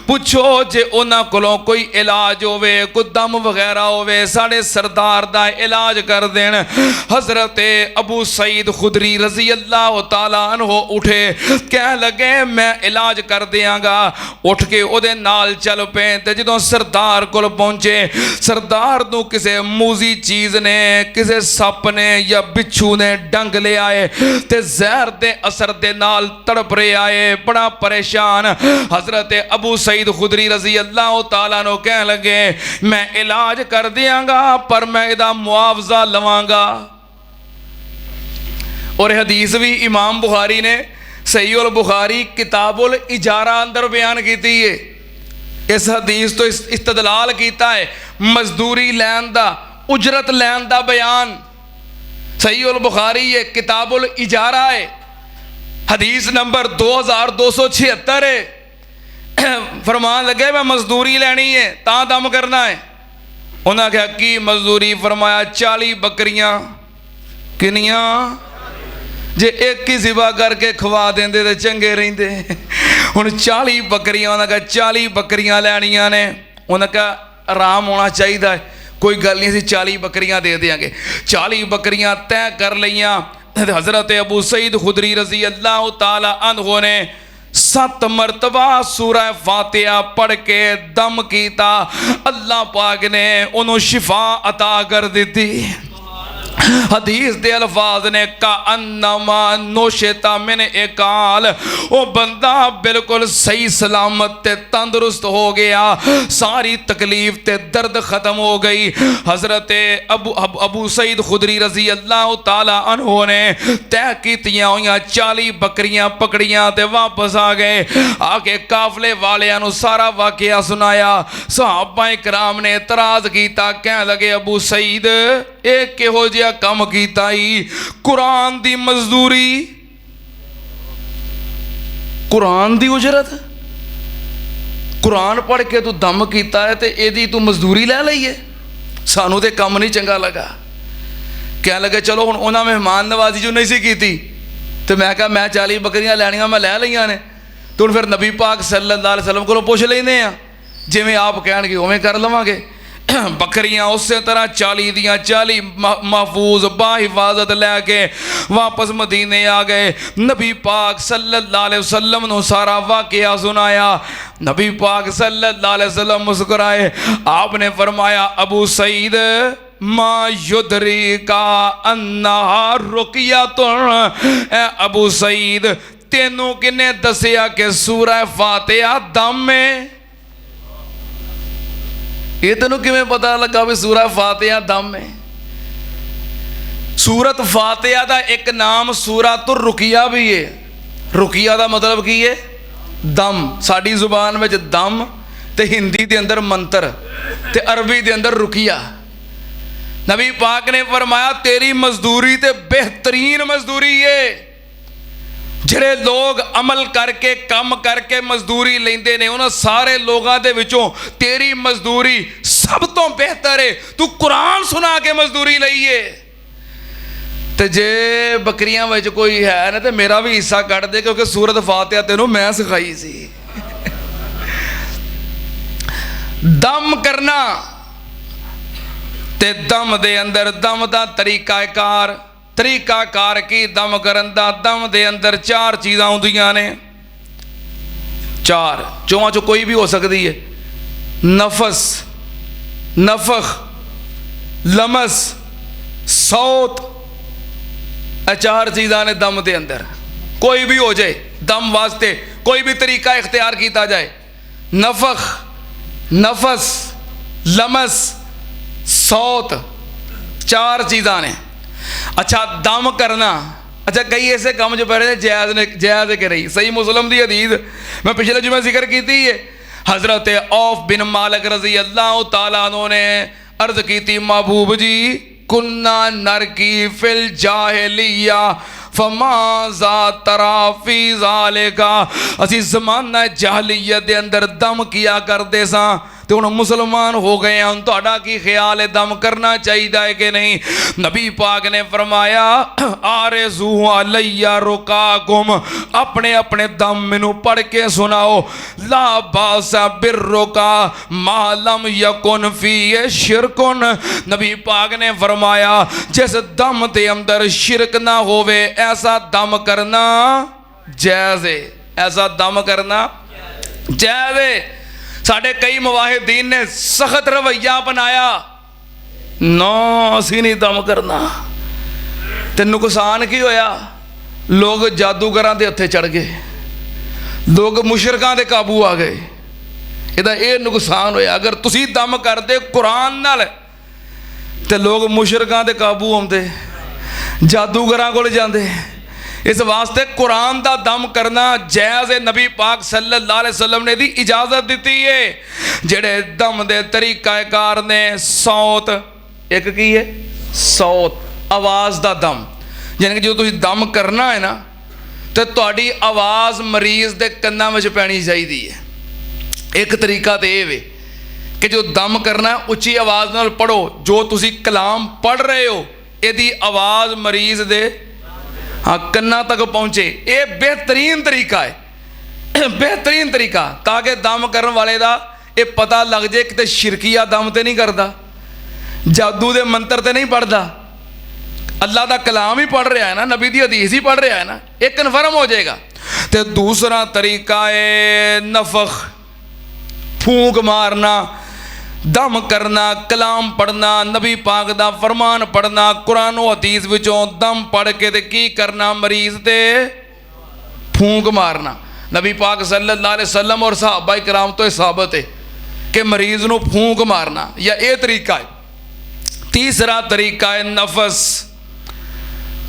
पुछो जे उन्हां कोलों कोई इलाज होवे, कोई दम वगैरह होवे, साढ़े सरदार दा इलाज कर देन। हज़रत अबू सईद खुदरी रज़ी अल्लाह तआला अन्हु उठे, कह लगे मैं इलाज कर देंगा। उठ के उहदे नाल चल पे ते जदों सरदार कोल पहुंचे, सरदार नूं किसी मूजी चीज़ ने, किसी सप ने या बिच्छू ने डंग ले आए ते जहर दे असर दे नाल तड़प रहे आए, बड़ा परेशान। हज़रत अबू सईद खुदरी रज़ी अल्लाह तआला नो कह लगे मैं इलाज कर दियांगा पर मैं इहदा मुआवजा लवांगा। और हदीस भी इमाम बुखारी ने सही उल बुखारी किताबुल इजारा अंदर बयान की है। इस हदीस तो इस्तदलाल किया है मजदूरी लैन दा, उजरत लैन दा बयान। सही उल बुखारी है, किताबुल इजारा है, हदीस नंबर 2276 है। फरमान लगे मैं मजदूरी लैनी है ता दम करना है। उन्हें आख्या की मजदूरी? फरमाया 40 बकरियां। किनियां? जे एक ही सिवा करके खवा देंदे तो चंगे रहिंदे। हुण 40 बकरियां, उन्हें कहा 40 बकरियां लैनियां ने। उन्हें कहा आराम होना चाहिए, कोई गल नहीं, असीं 40 बकरियां दे देंगे। 40 बकरियां तय कर लियां। हज़रत अबू सईद खुदरी रज़ी अल्लाह तआला अन्हु ने 7 मरतबा सूरह फातिहा पढ़ के दम किया। अल्लाह पाक ने उन्होंने शिफा अता कर दी। हदीस दे अल्फाज ने का अन्नमा नोशेता मिन एकाल, वो बंदा बिल्कुल सही सलामत ते तंदुरुस्त हो गया, सारी तकलीफ ते दर्द खत्म हो गई। हजरत अबू सईद खुदरी रजी अल्लाह तआला अन्हु ने तय कीतियां हुई 40 बकरियां पकड़ियां ते वापस आ गए। आके काफले वालियां सारा वाकया सुनाया। सहाबा इकराम ने इतराज किया, कह लगे अबू सईद ये किहो जिहा काम कीता ही? कुरान दी मजदूरी, कुरान दी उजरत, कुरान पढ़ के तू दम कीता है ते एदी तू मजदूरी लै लई है। सानू ते काम नहीं चंगा लगा। कह लगे चलो हुण उन्हां मेहमान नवाजी जो नहीं सी कीती ते मैं कहा मैं 40 बकरियां लैणियां मैं लै लईआं ने, तो हुण फिर नबी पाक सल्लल्लाहु अलैहि वसल्लम कोलों पुछ लैंदे आ, जिवें आप कहणगे उवें कर लवांगे। बकरियां उस तरह 40 दियां 40 महफूज बाहिफाजत लैके वापस मदीने आ गए। नबी पाक सल्लल्लाहु अलैहि वसल्लम ने सारा वाकया सुनाया। नबी पाक सल्लल्लाहु अलैहि वसल्लम मुस्कुराए, आपने फरमाया अबू सईद मा युदरी का अन्नहा रुकियतुन, अबू सईद तेनू किने दसिया कि सूरह फातिहा दम है? ये तेन किमें पता लगा भी सूरह फातिहा दम है? सूरत फातिहा का एक नाम सूरतुर रुकिया भी है। रुकिया का मतलब की है? दम। साड़ी जुबान में दम, ते हिंदी के अंदर मंत्र, ते अरबी के अंदर रुकिया। नबी पाक ने फरमाया तेरी मजदूरी ते बेहतरीन मजदूरी है। ਜਿਹੜੇ लोग अमल करके काम करके मजदूरी लेंदे ने उन्हां सारे लोगों के विचों तेरी मजदूरी सब तो बेहतर है। तू कुरान सुना के मजदूरी लई है। ते जे बकरियां विच कोई है ना तो मेरा भी हिस्सा कट दे, क्योंकि सूरत फातिहा तेनों मैं सिखाई सी। दम करना ते दम दे अंदर दम दा तरीकाकार की दम करन दा, दम दे अंदर 4 चीज़ां आउंदियां ने। 4 चौहां चो कोई भी हो सकती है। नफस, नफख, लमस, सौत, 4 चीज़ां ने दम दे अंदर। कोई भी हो जाए दम वास्ते कोई भी तरीका इख्तियार किया जाए। नफख, नफस, लमस, सौत, 4 चीज़ां ने। अच्छा दम करना, अच्छा कई ऐसे काम जो पहले जायज़ के रही। सही मुस्लिम की हदीस मैं पिछले जुमे जिक्र की है। हज़रत औफ बिन मालिक रज़ी अल्लाह तआला अन्हु ने अर्ज की, महबूब जी कुन्ना नरकी फिल जाहिलिया फमाज़ा तरा फी ज़ालिका, असी ज़माना जाहिलियत दे अंदर दम किया करते सां तो हुण मुसलमान हो गए हैं, तुहाडा की ख्याल है दम करना चाहिए है कि नहीं? नबी पाक ने फरमाया आरज़ू अलैया रुकाकुम, अपने अपने दम मैनू पढ़ के सुनाओ। ला बासा बिर्रुका मालम यकुन फी शिरकुन, नबी पाक ने फरमाया जिस दम के अंदर शिरक ना होवे ऐसा दम करना जायज़ है। ऐसा दम करना जायज़ है। साढ़े कई मुवाहिदीन ने सख्त रवैया अपनाया, ना असी नहीं दम करना। ते नुकसान की होया? लोग जादूगरां दे हत्थे चढ़ गए, लोग मुशरकां दे काबू आ गए। इहदा ये नुकसान होया। अगर तुसी दम करदे कुरान नाल ते लोग मुशरकां दे काबू आउंदे, जादूगरां कोल जांदे। इस वास्ते कुरान दा दम करना जायज़ है। नबी पाक सल्लल्लाहु अलैहि वसल्लम ने दी इजाज़त दी है। जेड़े दम दे तरीकाकार ने सौत, एक की है सौत, आवाज़ दा दम, यानी कि जो तुसीं दम करना है ना तो तुहाडी आवाज़ मरीज़ दे कन्नां विच पैनी चाहिदी है। एक तरीका तो यह वे कि जो दम करना उच्ची आवाज़ नाल पढ़ो, जो तुसीं कलाम पढ़ रहे हो यदि आवाज़ मरीज़ दे हाँ कन्ना तक पहुँचे। ये बेहतरीन तरीका है, बेहतरीन तरीका, ताकि दम करने वाले का ये पता लग जाए कि शिरकिया दम तो नहीं करता, जादू दे मंत्र तो नहीं पढ़ता, अल्लाह का कलाम ही पढ़ रहा है ना, नबी दी हदीस ही पढ़ रहा है ना, ये कन्फर्म हो जाएगा। तो दूसरा तरीका है नफख, फूंक मारना। दम करना, कलाम पढ़ना, नबी पाक दा फरमान पढ़ना, कुरान हदीस विचों दम पढ़ के ते की करना, मरीज ते फूंक मारना। नबी पाक सल्लल्लाहु अलैहि वसल्लम और सहाबा इकराम तो साबित है कि मरीज नूं फूंक मारना, या ये तरीका है। तीसरा तरीका है नफस।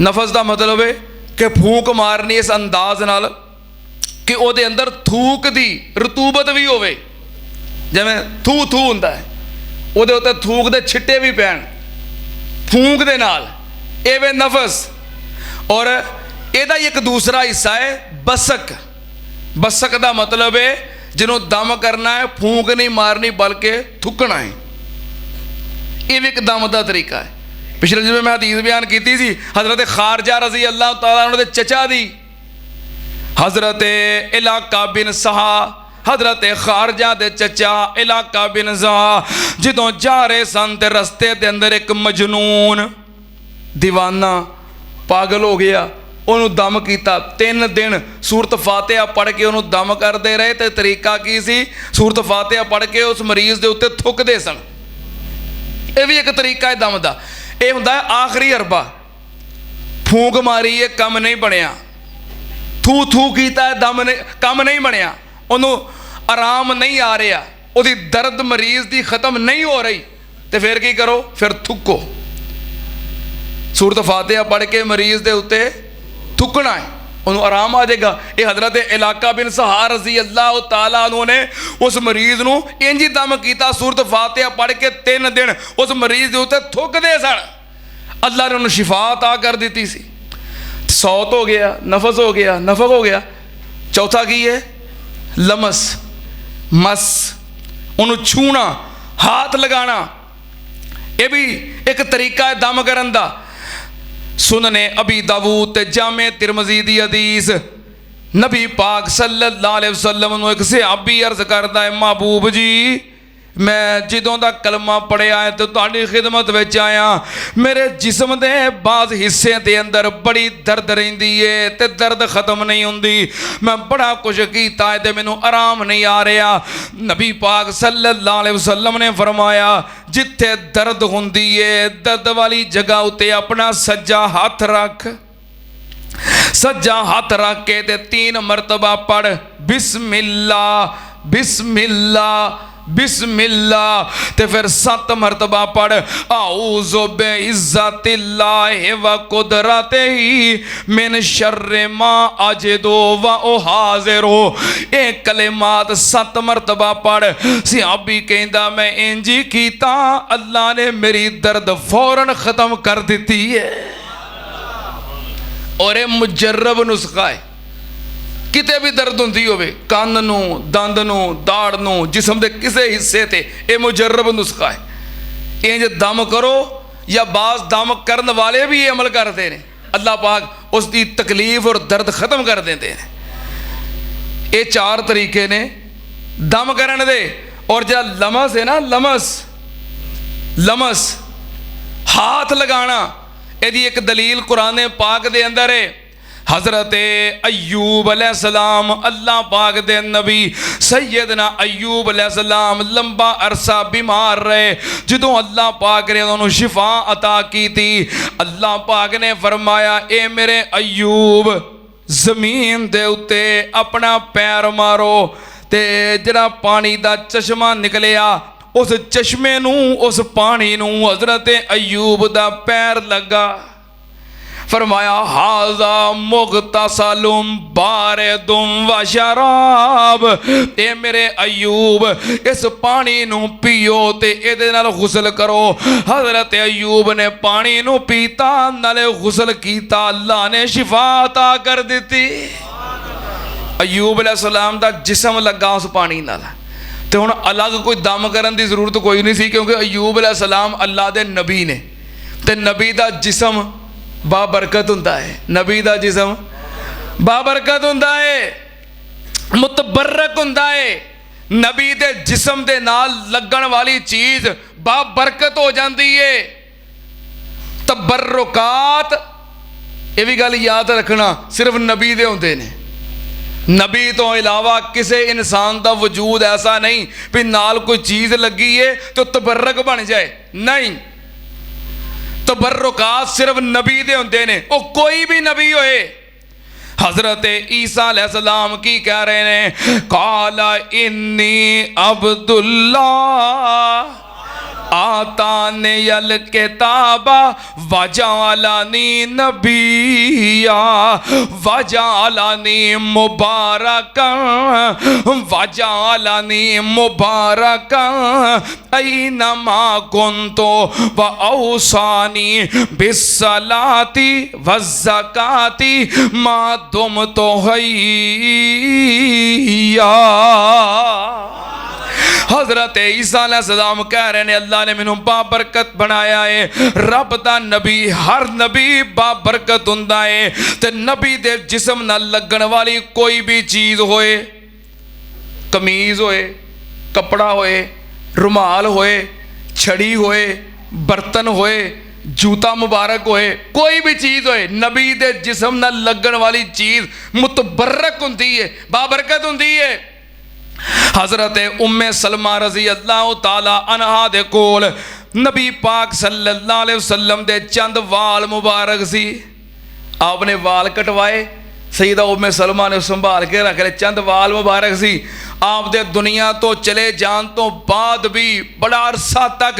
नफस का मतलब है कि फूंक मारनी इस अंदाज नाल कि उहदे अंदर थूक दी रतूबत भी होवे, जिवें थू थू हुंदा है, उहदे उत्ते थूक दे छिट्टे भी पैण फूंक दे नाल, ये वे नफस। और इहदा एक दूसरा हिस्सा है बसक। बसक का मतलब है जिन्हों दम करना है, फूंक नहीं मारनी बल्कि थुकना है। ये भी एक दम का तरीका है। पिछले जिवें मैं हदीस बयान की थी, हज़रत खारजा रज़ी अल्लाह तआला अन्हु दे चचा दी, हज़रत इलाका बिन सहा, हज़रत खारजा दे चचा इलाका बिन सहा जदों जा रहे सन ते रस्ते दे अंदर एक मजनून दीवाना पागल हो गया, उन्होंने दम किया। 3 दिन सूरत फातिहा पढ़ के उन्होंने दम करते रहे। तो तरीका की सी, सूरत फातिहा पढ़ के उस मरीज के उत्ते थुकते सन। यह भी एक तरीका है दम का। यह होंदा है आखिरी अरबा, फूंक मारी है कम नहीं बनया, थू थू किया है दम नहीं, कम नहीं बनया, उन्होंने आराम नहीं आ रहा, उसकी दर्द मरीज की खत्म नहीं हो रही, तो फिर की करो, फिर थुको। सूरत फातिहा पढ़ के मरीज के उत्ते थुकना है, उन्होंने आराम आ जाएगा। ये हज़रत इलाका बिन सहा रज़ी अल्लाह तआला उन्होंने उस मरीज नूं इंज ही दम किया। सूरत फातिहा पढ़ के 3 दिन उस मरीज के उत्ते थुकदे सन। अल्लाह ने उन्होंने शिफा अता कर दी सी। सौत हो गया, नफस हो गया, नफक हो गया। चौथा की है लमस, मस, उन्होंने छूना, हाथ लगाना, यह भी एक तरीका है दम करन दा। सुनने अबी दाऊद ते जामे तिरमिज़ी दी हदीस, नबी पाक सल्लल्लाहु अलैहि वसल्लम नूं एक सहाबी अर्ज करदा है, महबूब जी मैं जदों दा कलमा पढ़िया है तो तुहाडी खिदमत विच आया, मेरे जिस्म दे बाज़ हिस्से दे अंदर बड़ी दर्द रहिंदी है ते दर्द खत्म नहीं हुंदी, मैं बड़ा कुछ कीता है ते मैनूं आराम नहीं आ रहा। नबी पाक सल्लल्लाहु अलैहि वसल्लम ने फरमाया, जिथे दर्द हुंदी है दर्द वाली जगह उत्ते अपना सज्जा हाथ रख, सज्जा हाथ रख के ते 3 मरतबा पढ़ बिस्मिल्लाह बिस्मिल्लाह बिस्मिल्लाह, ते फिर 7 मरतबा पढ़ आऊज़ु बिइज़्ज़तिल्लाहि व कुदरतिही मिन शर्रि मा अजिदु व उहाज़िरु। ये कलिमात 7 मरतबा पढ़। सहाबी कहंदा मैं इंज ही कीता, अल्लाह ने मेरी दर्द फौरन ख़त्म कर दी है। और ये मुजर्रब नुस्खा है। किते भी दर्द होंदी होवे, कंन नूं, दंद नूं, दाड़ नूं, जिस्म दे किसे हिस्से ते, ये मुजर्रब नुस्खा है। इंज दम करो, या बाज़ दम करन वाले भी ये अमल करते हैं, अल्लाह पाक उसकी तकलीफ और दर्द ख़त्म कर देते हैं। ये 4 तरीके ने दम करन दे। और जो लमस है ना, लमस लमस हाथ लगाना, यदि एक दलील कुरान पाक दे अंदर है। हज़रत अय्यूब अलैहिस्सलाम, अल्लाह पाक दे नबी सैयदना अय्यूब अलैहिस्सलाम लंबा अरसा बीमार रहे। जदों अल्लाह पाक ने उन्होंने शिफा अता की थी, अल्लाह पाक ने फरमाया, ए मेरे अय्यूब जमीन दे उत्ते अपना पैर मारो, ते जिहड़ा पानी दा चश्मा निकलिया उस चश्मे नूं, उस पानी नूं हज़रत अय्यूब दा पैर लगा। फरमाया हाजा मुगतसलुम बारिदुम व शराब, ए मेरे अय्यूब इस पानी नूं पियो ते इहदे नाल गुसल करो। हज़रत अय्यूब ने पानी नूं पीता, नाले गुसल कीता, अल्लाह ने शिफा अता कर दी। अय्यूब अलैहिस्सलाम दा जिस्म लगा उस पानी नाल। तो हुण अलग कोई दम करन दी जरूरत कोई नहीं सी, क्योंकि अय्यूब अलैहिस्सलाम अल्लाह दे नबी ने, ते नबी दा जिस्म बाबरकत हुंदा है। नबी दा जिस्म बाबरकत हुंदा है, मुतबरक हुंदा है। नबी दे जिस्म दे नाल लगन वाली चीज़ बाबरकत हो जाती है। तबर्रुकात, ये भी गल याद रखना, सिर्फ नबी दे हुंदे ने। नबी तो इलावा किसी इंसान का वजूद ऐसा नहीं भी नाल कोई चीज़ लगी है तो तबर्रक बन जाए, नहीं। तबर्रुकात सिर्फ नबी दे हुंदे ने, वो कोई भी नबी होए। हजरत ईसा अलैहिस्सलाम की कह रहे ने, काला इन्नी अब्दुल्ला आताने यल किताबा वजालानी नबिया वजालानी मुबारकन वजालानी मुबारकन ऐनमा कुंतो व औसानी बिस्सलाती वज़्ज़काती मा दुमतु हय्या। हजरत ईसा अलैहिस्सलाम कह रहे हैं, अल्लाह ने मैनू बाबरकत बनाया है। रब दा नबी, हर नबी बाबरकत हुंदा है। ते नबी दे जिस्म नाल लगन वाली कोई भी चीज़ होए, कमीज होए, कपड़ा होए, रुमाल होए, छड़ी होए, बर्तन होए, जूता मुबारक होए, कोई भी चीज़ होए, नबी दे जिस्म नाल लगन वाली चीज़ मुतबर्रक हुंदी है, बाबरकत हुंदी है। हजरत उम्मे सलमा रजी अल्लाह ताला अनहा दे कोल नबी पाक सल्लल्लाहु अलैहि वसल्लम दे चंद वाल मुबारक सी। आपने वाल कटवाए, सईदा उम्मे सलमा ने संभाल के रख ले, चंद वाल मुबारक सी। आप दे दुनिया तो चले जान तो बाद भी बड़ा अरसा तक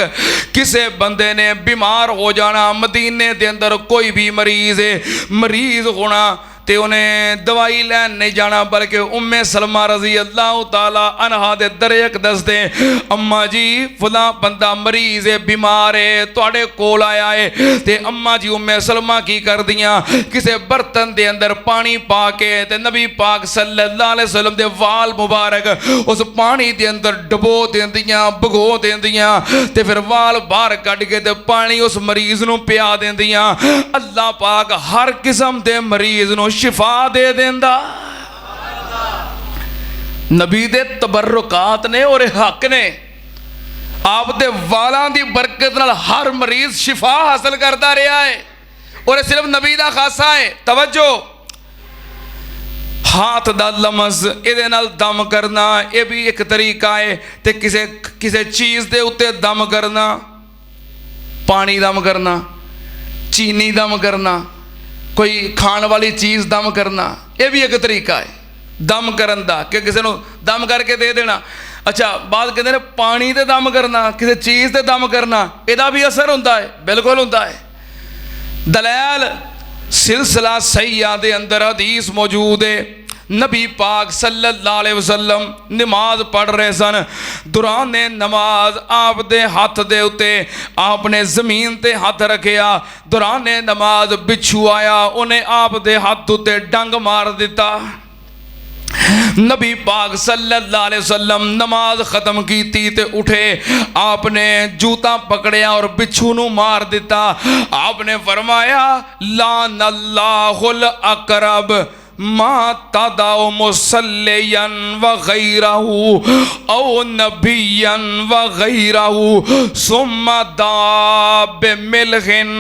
किसी बंदे ने बीमार हो जाना, मदीने दे अंदर कोई भी मरीज होना ते उन्हें दवाई लैन नहीं जाना, बल्कि उम्मे सलमा रजी अल्लाह ताला अनहा दे दरेक दसदे, अम्मा जी फला बंदा मरीज है, बीमार है, तुहाडे कोल आया है। ते अम्मा जी उम्मे सलमा की कर दियां, किसी बर्तन दे अंदर पानी पा के ते नबी पाक सल्लल्लाहु अलैहि वसल्लम दे वाल मुबारक उस पानी दे अंदर डबो देंदियां, भगो देंदियां, ते फिर वाल बाहर कढ़ के ते पानी उस मरीज नूं पिया देंदियां। अल्लाह पाक हर किस्म दे मरीज नूं शिफा दे देंदा। नबी दे तबर्रुकात ने और हक ने, आप दे वालां दी बरकत नाल हर मरीज शिफा हासिल करता रहा है, और सिर्फ नबी दा खासा है। तवज्जो, हाथ दा लमस इहदे नाल दम करना, यह भी एक तरीका है। ते किसे चीज़ दे उत्ते दम करना, पानी दम करना, चीनी दम करना, कोई खाने वाली चीज़ दम करना, यह भी एक तरीका है दम करन दा, कि किसी को दम करके दे देना। अच्छा, बात कहते हैं पानी ते दम करना, किसी चीज़ ते दम करना, यदा भी असर होता है, बिल्कुल होता है। दलैल सिलसिला सहीहा दे अंदर हदीस मौजूद है। नबी पाक सल्लल्लाहु अलैहि वसल्लम नमाज पढ़ रहे सन। दौरान नमाज आप दे हाथ दे उत्ते आपने ज़मीन ते हाथ रखिया। दौरान नमाज बिच्छू आया, उन्हें आप दे हाथ उत्ते डंग मार दिता। नबी पाक सल्लल्लाहु अलैहि वसल्लम नमाज ख़त्म की ते उठे, आपने जूता पकड़िया और बिच्छू नू मार दिता। आपने फरमाया, लानल्लाहुल अकरब मा तदाउ मुसल्लियन व गैरहू औ नबियन व गैरहू सुम्मा दाब मिलहिन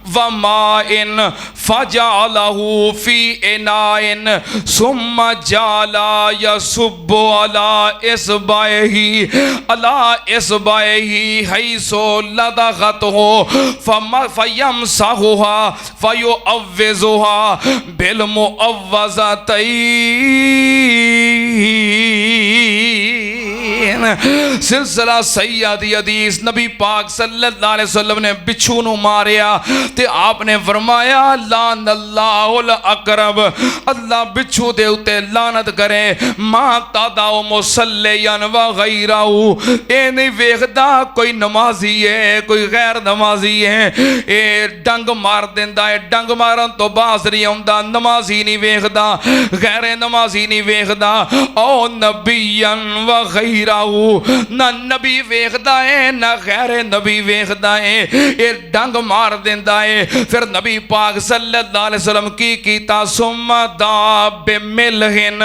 व माइन फजालहू फी इनाइन सुम्मा जाला यसुब्बु अला इसबाइही हैसो लदगत हो फयमसहुहा फयुअव्विजुहा बिलमुअव्व सिलसिला सहीहा दी हदीस। नबी पाक सल्लल्लाहु अलैहि वसल्लम ने बिच्छू नू मारिया ते आपने फरमाया, लानल्लाहुल अकरब, अल्लाह बिच्छू दे उत्ते लानत करे। मां तादाओ मुसल्लियन व गैरहू, ए नहीं वेखदा कोई नमाजी है कोई गैर नमाजी है, ए डंग मार देंदा है, डंग मारन तो बाज नहीं आउंदा, नमाजी नहीं वेखदा, गैर नमाजी नहीं वेखदा। ओ नबियन व गैरहू, ना नबी वेखदा है ना गैर नबी वेखदा है, ये डंग मार देंदा है। फिर नबी पाक सल्लल्लाहु अलैहि वसल्लम की कीता, सुम्मा दाब मिलहिन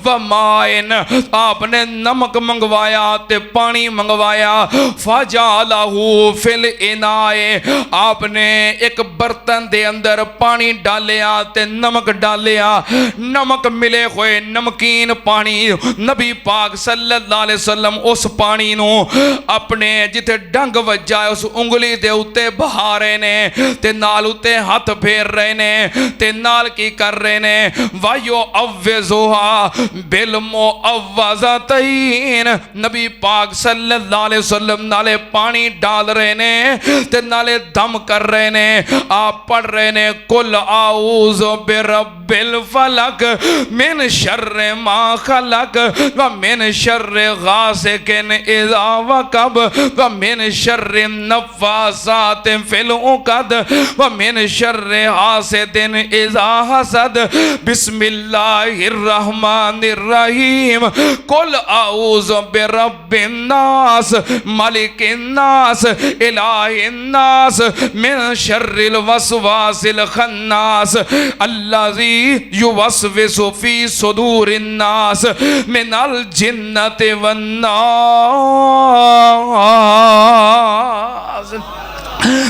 व माइन, आपने नमक मंगवाया ते पानी मंगवाया। फजालहू फिल इनाए, आपने एक बर्तन दे अंदर पानी डालिया ते नमक डालिया, नमक मिले हुए नमकीन पानी नबी पाक सल्लल्लाहु अलैहि वसल्लम उस पानी नू अपने जिथे डंग वज्जा उस उंगली दे उत्ते बहा रहे ने ते नाल उत्ते हथ फेर रहे ने ते नाल की कर रहे ने, वायो अव्वज़ुहा बिल मुअव्वज़तैन। नबी पाक सल्लल्लाहु अलैहि वसल्लम नाले पानी डाल रहे ने ते नाले दम कर रहे ने। आप पढ़ रहे ने कुल आऊज़ु बिरब्बिल फलक मिन शर्रि मा खलक व मिन शर्रि गासिकिन इज़ा वक़ब व मिन शर्रि नफ़्फ़ासाति फिल उक़द व मिन शर्रि हासिदिन इज़ा हसद। बिस्मिल्लाहिर रहमानिर रहीम। कुल आऊज़ु बिरब्बिन नास मलिकिन नास इलाहिन नास मिन शर्रिल वसवासिल खन्नास अल्लज़ी युवस्विसु फी सुदूरिन नास मिनल जिन्नति वन नास।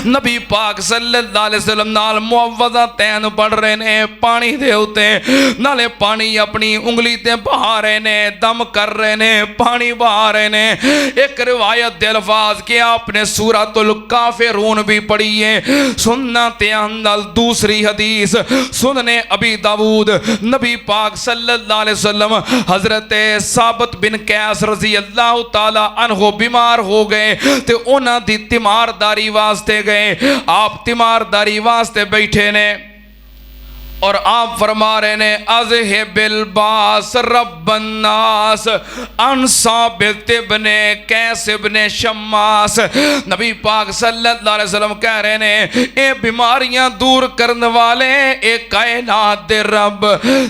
नबी पाक सल्लल्लाहु अलैहि वसल्लम नाल मुअव्वज़तैन पढ़ रहे ने पानी दे उत्ते, नाले पानी अपनी उंगली ते बहा रहे ने, दम कर रहे ने, पानी बहा रहे ने। एक रिवायत दे अल्फाज के आपने सूरतुल काफिरून भी पढ़ी है। सुन्ना ते अंदल दूसरी हदीस सुनने अबी दाऊद नबी पाक सल्लल्लाहु अलैहि वसल्लम हजरत साबित बिन कैस रज़ी अल्लाह ताला अन्हु बीमार हो गए ते उन्हां दी तीमारदारी वास्ते गए। आप तीमारदारी वास्ते बैठे ने और आप फरमा रहे ने अज़हिबिल बास रब्बन्नास अनसाबित इब्ने कैस इब्ने शम्मास। नबी पाक सल्लल्लाहु अलैहि वसल्लम कह रहे ने ये बीमारियां दूर करने वाले एक कायनात दे रब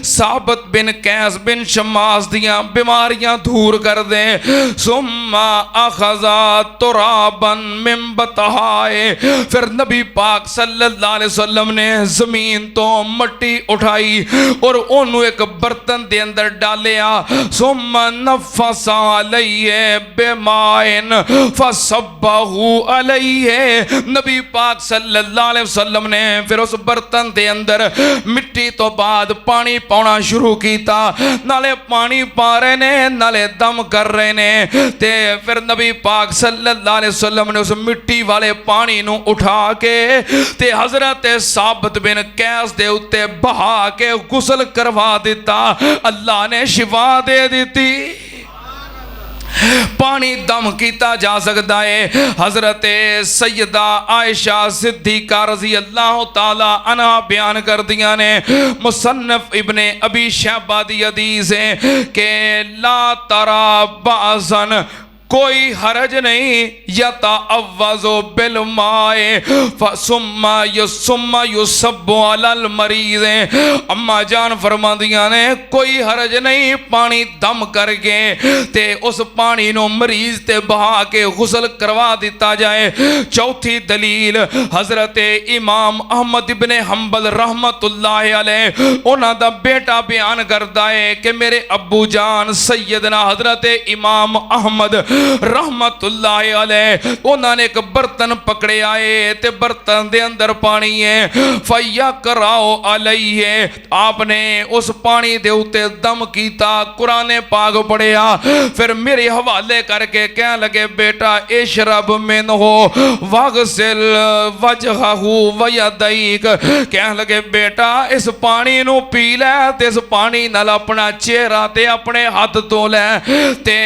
साबित बिन कैस बिन शम्मास दियां बीमारियां दूर कर दे। सुम्मा अखज़ा तुराबन मिन बतहाए। फिर नबी पाक सल्लल्लाहु अलैहि वसल्लम ने जमीन तो उठाई और ओनू एक बर्तन दे अंदर डालिया। सुम्मा नफ़्फ़सा अलैहि बिमाइन फसब्बहु अलैहि। नबी पाक सल्लल्लाहु अलैहि वसल्लम ने फिर उस बर्तन दे अंदर मिट्टी तो बाद पानी पाना शुरू किया। नाले पानी पा रहे ने नाले दम कर रहे ने ते फिर नबी पाक सल्लल्लाहु अलैहि वसल्लम ने उस मिट्टी वाले पानी नू उठा के ते हजरत साबित बिन कैस दे उत्ते बहा के गुस्ल करवा दिता। अल्लाह ने शिफा दे दी। पानी दम किया जा सकता है। हजरत सैयदा आयशा सिद्दीका रज़ी अल्लाह ताला अन्हा बयान कर दिया ने मुसन्नफ इब्ने अबी शैबा दी हदीस है कि ला तरा बासन कोई हरज नहीं यता अव्वज़ो बिल माए सुम्मा युसब्बु अलल मरीज़। अम्मा जान फरमादियां ने कोई हरज नहीं पानी दम करके ते उस पानी नो मरीज ते बहा के गुस्ल करवा दिता जाए। चौथी दलील हजरत इमाम अहमद इब्ने हंबल रहमतुल्लाह अलैह उन्हां दा बेटा बयान करदा है कि मेरे अब्बू जान सैयदना हजरत इमाम अहमद रहमतुल्लाह अलैह उन्होंने एक बर्तन पकड़े आए ते बर्तन दे अंदर पानी है। फैया कराओ अलैहि आपने उस पानी दे उत्ते दम कीता, कुरान पाक पढ़िया, फिर मेरे हवाले करके कह लगे बेटा इशरब मिनहु वगसिल वजहहु व यदैक। कह लगे बेटा इस पानी नू पी लै ते इस पानी नाल अपना चेहरा ते अपने हाथ धो लै। ते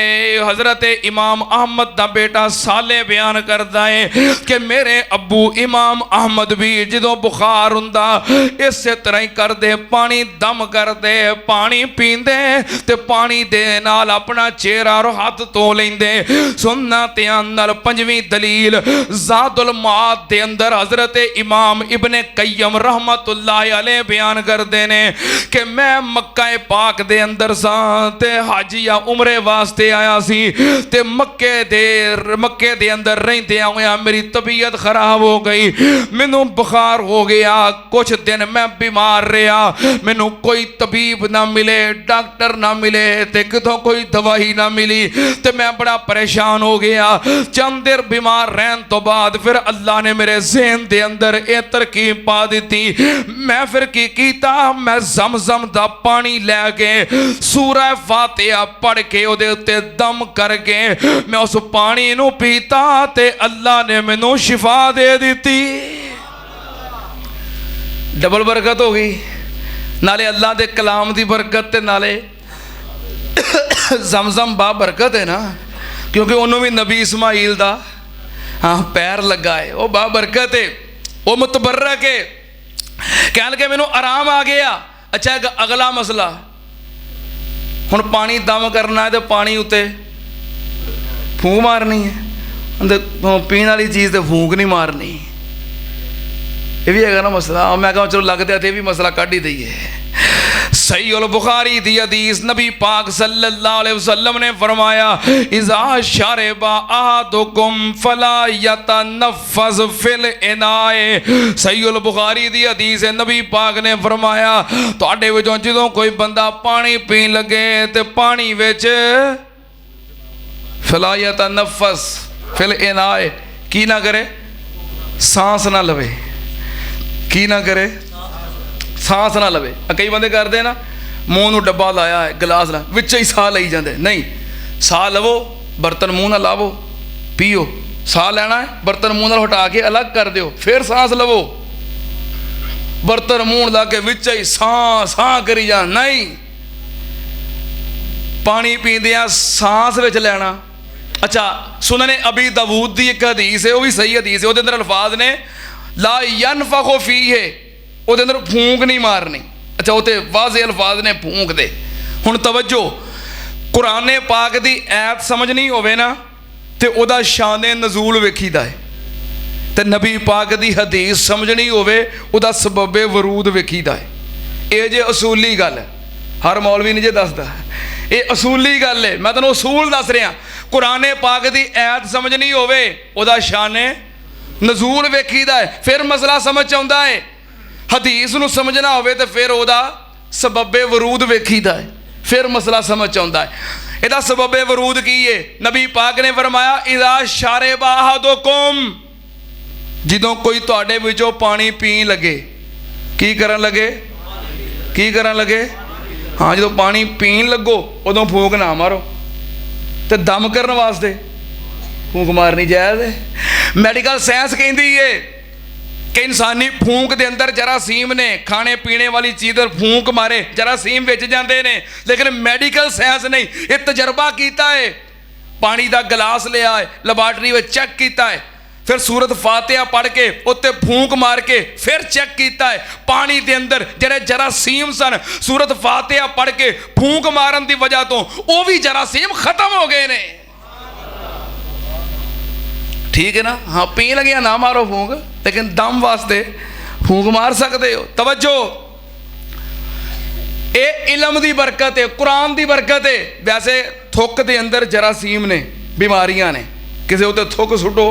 हजरत इमाम अहमद दा बेटा साले बयान करता है कि मेरे अब्बू इमाम अहमद भी जो बुखार हुंदा इस तरह ही करते, पानी दम करते, पानी पींदे ते पानी दे नाल अपना चेहरा और हाथ धो लेंदे। सुनना ध्यान नाल पंजवीं दलील ज़ादुल माद दे अंदर हजरत इमाम इब्ने कय्यम रहमतुल्लाह अलैह बयान करते ने कि मैं मक्का पाक दे अंदर सा ते हज या उमरे वास्ते आया सी ते मक्के दे अंदर रहंदियां होया मेरी तबीयत खराब हो गई, मैनू बुखार हो गया, कुछ दिन मैं बीमार रहा, मैनू कोई तबीब ना मिले, डॉक्टर ना मिले, ते कितों कोई दवाई ना मिली, ते मैं बड़ा परेशान हो गया। चंद देर बीमार रहन तो बाद फिर अल्लाह ने मेरे ज़हन दे अंदर ये तरकीब पा दी। मैं फिर की कीता, मैं ज़मज़म दा पानी लैके सूरह फातिहा पढ़ के उहदे उत्ते दम करके मैं उस पानी नू पीता ते अल्लाह ने मैनू शिफा दे दी। डबल बरकत हो गई, नाले अल्लाह दे कलाम दी बरकत ते नाले ज़मज़म बा बरकत है ना, क्योंकि उन्होंने भी नबी इस्माइल दा हाँ पैर लगा है, वो बा बरकत है, वो मुतबर्रक है। कह लगे मैनू आराम आ गया। अच्छा एक अगला मसला, हुण पानी दम करना है तो पानी उत्ते फूंक मारनी है, पीने वाली चीज़ तो फूंक नहीं मारनी, ये भी है ना मसला। मैं कहा चलो लगता है भी मसला कढ़ ही दईए। सही उल बुखारी दी हदीस, नबी पाक सल्लल्लाहु अलैहि वसल्लम ने फरमाया इज़ा शरबा अहदुकुम फला यतनफ़्फ़ज़ फिल इनाए। सही उल बुखारी दी हदीस है, नबी पाक ने फरमाया तुहाडे विचों जदों कोई बंदा पानी पीन लगे ते पानी विच फला यतनफ़्फ़ज़ फिल इनाए, की ना करे, सांस ना लवे, की ना करे, सांस ना लवे। कई बंदे करते ना मूँह नूं डब्बा लाया है गिलास ला विच ही साह लई जाते, नहीं साह लवो बर्तन मूँह ना लावो, पीओ, साह लेना है बर्तन मूँह नाल हटा के अलग कर दिओ, फिर सांस लवो, बर्तन मूँह ला के विच ही साह साह करी जा, नहीं पानी पींदियां सांस विच लेना। अच्छा सुनने अबी दाऊद दी एक हदीस है, वो भी सही हदीस है, वो अंदर अल्फाज ने ला यनफ़ख़ु फ़ीहे, ਉਹਦੇ अंदर फूंक नहीं मारनी। अच्छा वो तो वाज़े अल्फाज ने फूंक दे। हुण तवज्जो, कुराने पाक दी ऐत समझ नहीं होवे ना तो वह शाने नज़ूल वेखीदा है, तो नबी पाक दी हदीस समझ नहीं होवे वह सबबे वरूद वेखीदा है। ये जे असूली गल है, हर मौलवी नहीं जे दसदा, ये असूली गल है, मैं तुहानूं असूल दस रहा। कुराने पाक दी ऐत समझ नहीं होवे वह शाने नज़ूल वेखीदा है, फिर मसला समझ आउंदा है। हदीस नूं समझना होवे तो फिर ओदा सबबे वरूद वेखीदा है, फिर मसला समझ आउंदा है। इहदा सबबे वरूद की है? नबी पाक ने फरमाया इज़ा शरबा अहदुकुम, जदों कोई तुहाडे विचों पानी पीन लगे, की करन लगे, की करन लगे, हाँ जो पानी पीन लगो उदों फूंक ना मारो, तो दम करने वास्ते फूंक मारनी जायज़ है। मैडिकल साइंस कहती है कि इंसानी फूंक के अंदर जरासीम ने, खाने पीने वाली चीज़ पर फूंक मारे जरासीम विच जाते हैं, लेकिन मैडिकल साइंस नहीं, ये तजर्बा किया है, पानी का गिलास लिया है लैबोरेटरी में चेक किया है, फिर सूरत फातिहा पढ़ के उत्ते फूंक मार के फिर चेक किया है, पानी के अंदर जरे जरासीम सन, सूरत फातिहा पढ़ के फूंक मारन की वजह तो वह भी जरासीम खत्म हो गए ने। ठीक है ना, हाँ पी लगे ना मारो फूंक, लेकिन दम वास्ते फूंक मार सकते हो। तवज्जो, ये इलम की बरकत है, कुरान की बरकत है। वैसे थुक के अंदर जरासीम ने, बीमारियां ने, किसी उत्ते थुक सुटो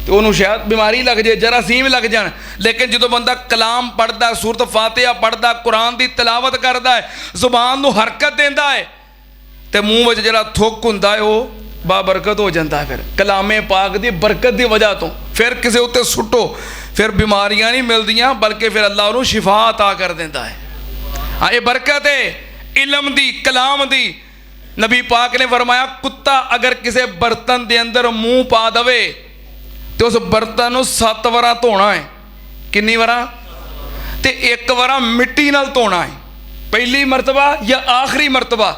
तो उन्होंने शायद बीमारी लग जाए, जरासीम लग जाए, लेकिन जो बंदा कलाम पढ़ता, सूरत फातिहा पढ़ता, कुरान की तिलावत करता है, जुबान को हरकत देता है, तो मूँह में जरा थुक होंदा है वो बाबरकत हो जाता है। फिर कलामे पाक की बरकत की वजह तो फिर किसी उत्ते सुटो, फिर बीमारियां नहीं मिलदियां, बल्कि फिर अल्लाह उन्होंने शिफा अता कर देता है। हाँ ये बरकत है इलम दी, कलाम दी। नबी पाक ने फरमाया कुत्ता अगर किसी बर्तन के अंदर मुँह पा दवे तो उस बर्तन को 7 वार धोना है। कितनी वार? तो एक वार मिट्टी नाल धोना है, पहली मरतबा या आखिरी मरतबा,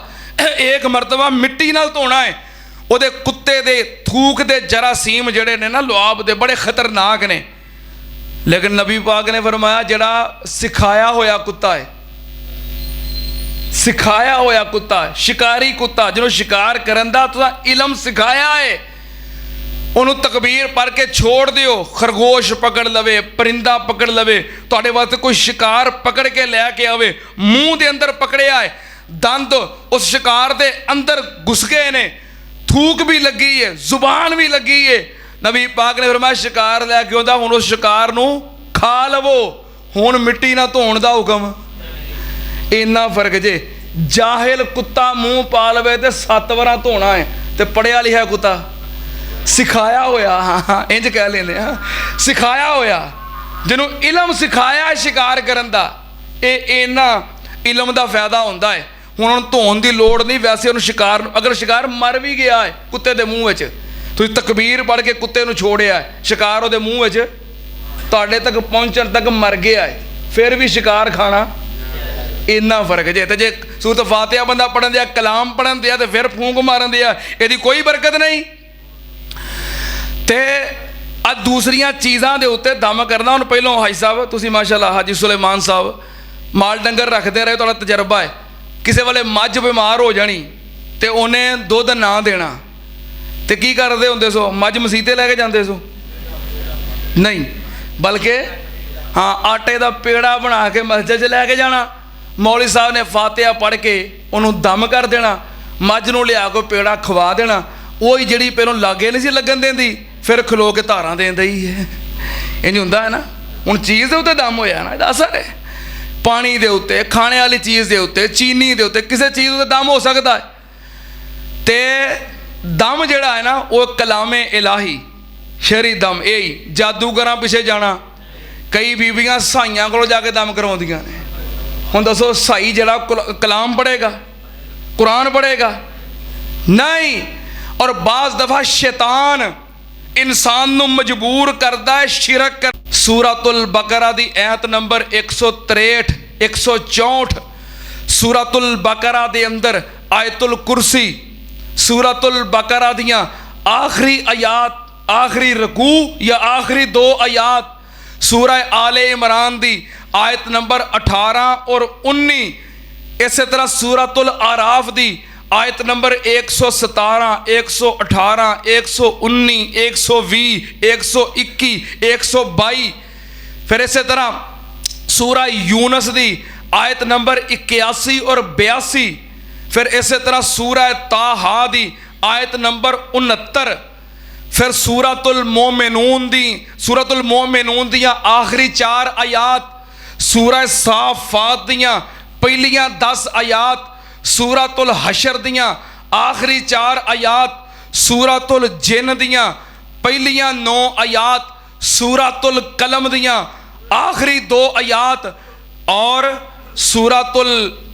एक मरतबा मिट्टी नाल धोना है। ਉਹਦੇ कुत्ते दे थूक दे जरासीम जड़े ने ना लुआब दे बड़े खतरनाक ने, लेकिन नबी पाक ने फरमाया जड़ा सिखाया होया कुत्ता है, सिखाया होया कुत्ता है, शिकारी कुत्ता जिन्हों शिकार करन दा तुसां इलम सिखाया है, उन्होंने तकबीर पढ़ के छोड़ दियो, खरगोश पकड़ लवे, परिंदा पकड़ लवे, तुहाडे वास्ते कोई शिकार पकड़ के लैके आवे, मुंह दे अंदर पकड़िया है, दंद उस शिकार दे अंदर घुस गए ने, थूक भी लगी है, जुबान भी लगी है। नबी पाक ने फरमाया शिकार लैके आउंदा, हुण उस शिकार नूं खा लवो, हुण मिट्टी ना धोण दा हुक्म। इन्ना फर्क जे। जाहिल कुत्ता मूँह पा लवे तो 7 वार धोना है, तो पढ़िया लिखा कुत्ता सिखाया होया, हाँ इंज कह लेंदे हाँ, सिखाया होया, जिन्हों इलम सिखाया है शिकार करन दा, इन्ना इलम दा फायदा होंदा है। हुण उन्होंने धोन की लोड़ नहीं, वैसे उन्होंने शिकार, अगर शिकार मर भी गया है कुत्ते के मूँह में, तुसीं तकबीर पढ़ के कुत्ते नूं छोड़िया है, शिकार उहदे मूँह में तुहाडे तक पहुँचण तक मर गया है, फिर भी शिकार खाना इन्ना फर्क जे। तो जे सूरत फातिहा बंदा पढ़न दिया, कलाम पढ़न दिया, तो फिर फूंक मारन दिया, यदि कोई बरकत नहीं। तो दूसरिया चीज़ों के उत्ते दम करना। हुण पहलों हाजी साहब तुसीं माशाअल्लाह हाजी सुलेमान साहब माल डंगर रखते रहे, तुहाडा तजर्बा है, किसी वाले मझ बीमार हो जानी तो उन्हें दुध ना देना, तो की करते होंदे सो, मझ मसीते लैके जाते सो नहीं, बल्कि हाँ आटे का पेड़ा बना के मस्जिद च लैके जाना, मौलवी साहब ने फातिहा पढ़ के उन्होंने दम कर देना, मझ नूं लिया को पेड़ा खवा देना, वही जी पहलों लागे नहीं सी लगन देंदी, फिर खलो के धारां देंदा ही है। इंज हुंदा है ना। हुण चीज़ दे उत्ते दम होया ना, असर है पानी दे उत्ते, खाने वाली चीज़ दे उत्ते, चीनी दे उत्ते, किसी चीज़ उत्ते दम हो सकता है। तो दम जिहड़ा है ना वो कलामे इलाही शरी दम, यही जादूगरां पिछे जाना, कई बीबियां साइयां कोलों जाके दम करवाउंदियां ने। हुण दसो साई जिहड़ा कलाम पढ़ेगा, कुरान पढ़ेगा नहीं। और बाज़ दफ़ा शैतान इंसान नूं मजबूर करता है शिरक कर। सूरतुल बकरा दी आयत नंबर 163 164, सूरतुल बकरा दे अंदर आयतुल कुर्सी, सूरतुल बकरा दियाँ आखिरी आयात, आखिरी रकू या आखिरी 2 आयात, सूरह आले इमरान दी आयत नंबर 18 और 19, इस तरह सूरतुल आराफ दी आयत नंबर 117 118 119 120 121 122, फिर इस तरह सूरह यूनस दी आयत नंबर 81 और 82, फिर इस तरह सूरह ताहा दी आयत नंबर 69, फिर सूरतुल मोमिनून दियाँ आखिरी 4 आयात, सूरह साफात दियाँ पहलियाँ 10 आयात, सूरतुल हशर दियाँ आखिरी 4 आयात, सूरतुल जिन दियाँ पहलियाँ 9 आयात, सूरतुल कलम दियाँ आखिरी 2 आयात, और सूरतुल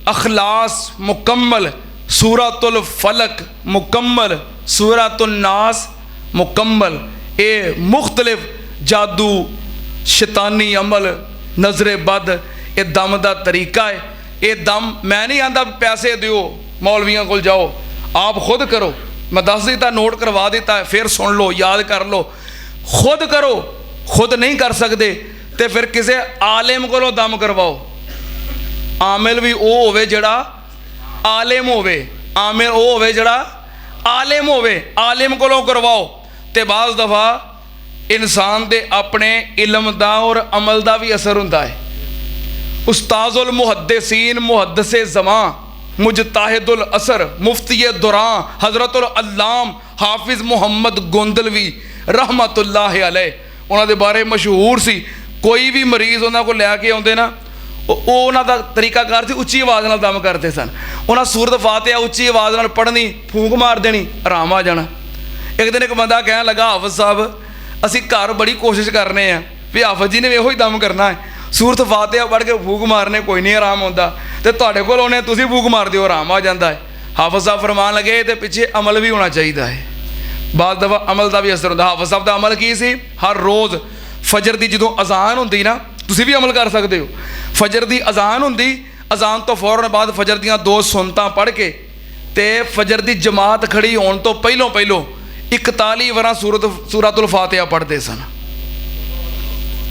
अखलास मुकम्मल, सूरतुल फलक मुकम्मल, सूरतुल नास मुकम्मल। ये मुख्तलिफ जादू शैतानी अमल नजरे बद ये दम का तरीका है। ये दम मैं नहीं आंदा पैसे दियो मौलवियों को जाओ, आप खुद करो, मैं दस दिता नोट करवा दिता है, फिर सुन लो याद कर लो, खुद करो। खुद नहीं कर सकते तो फिर किसी आलिम को दम करवाओ। आमिल भी वो होवे जड़ा आलिम होवे, आमिल वो होवे जड़ा आलिम होवे, आलिम को करवाओ। तो बाज़ दफ़ा इंसान दे अपने इलम दा और अमल दा भी असर हुंदा है। उस्ताजुल मुहद्दिसीन मुहद्दिसे ज़मां मुजताहिदुल असर मुफ्ती दुरां हज़रतुल अल्लाम हाफिज़ मुहम्मद गोंदलवी रहमतुल्लाह अलैह, उन्हां दे बारे मशहूर सी। कोई भी मरीज़ उन्हां को लैके आउंदे ना, उन्हां दा तरीकाकार सी उच्ची आवाज़ नाल दम करते सन। उन्हां सूरत फातिहा उच्ची आवाज़ नाल पढ़नी, फूंक मार देनी, आराम आ जाना। एक दिन एक बंदा कहन लगा, हाफिज़ साहब असीं घर बड़ी कोशिश करने हैं भी हाफिज़ जी ने इहो ही दम करना है, सूरत फातिहा पढ़ के फूक मारने कोई नहीं आराम होंदा, तो तुहाडे कोल आउणे तुसीं फूक मार दिओ आराम आ जाता है। हाफिज़ साहब फरमान लगे तो पिछे अमल भी होना चाहिए है। बाज़ दफ़ा अमल का भी असर होंदा। हाफिज़ साहब का अमल की सी, हर रोज़ फजर की जो अजान होंदी ना, तुसीं भी अमल कर सकते हो। फजर की अजान होंदी, अजान तो फौरन बाद फजर दियाँ 2 सुन्नतां पढ़ के ते फजर की जमात खड़ी होने तो पहलों 41 वार सूरतुल फातिहा पढ़ते सन।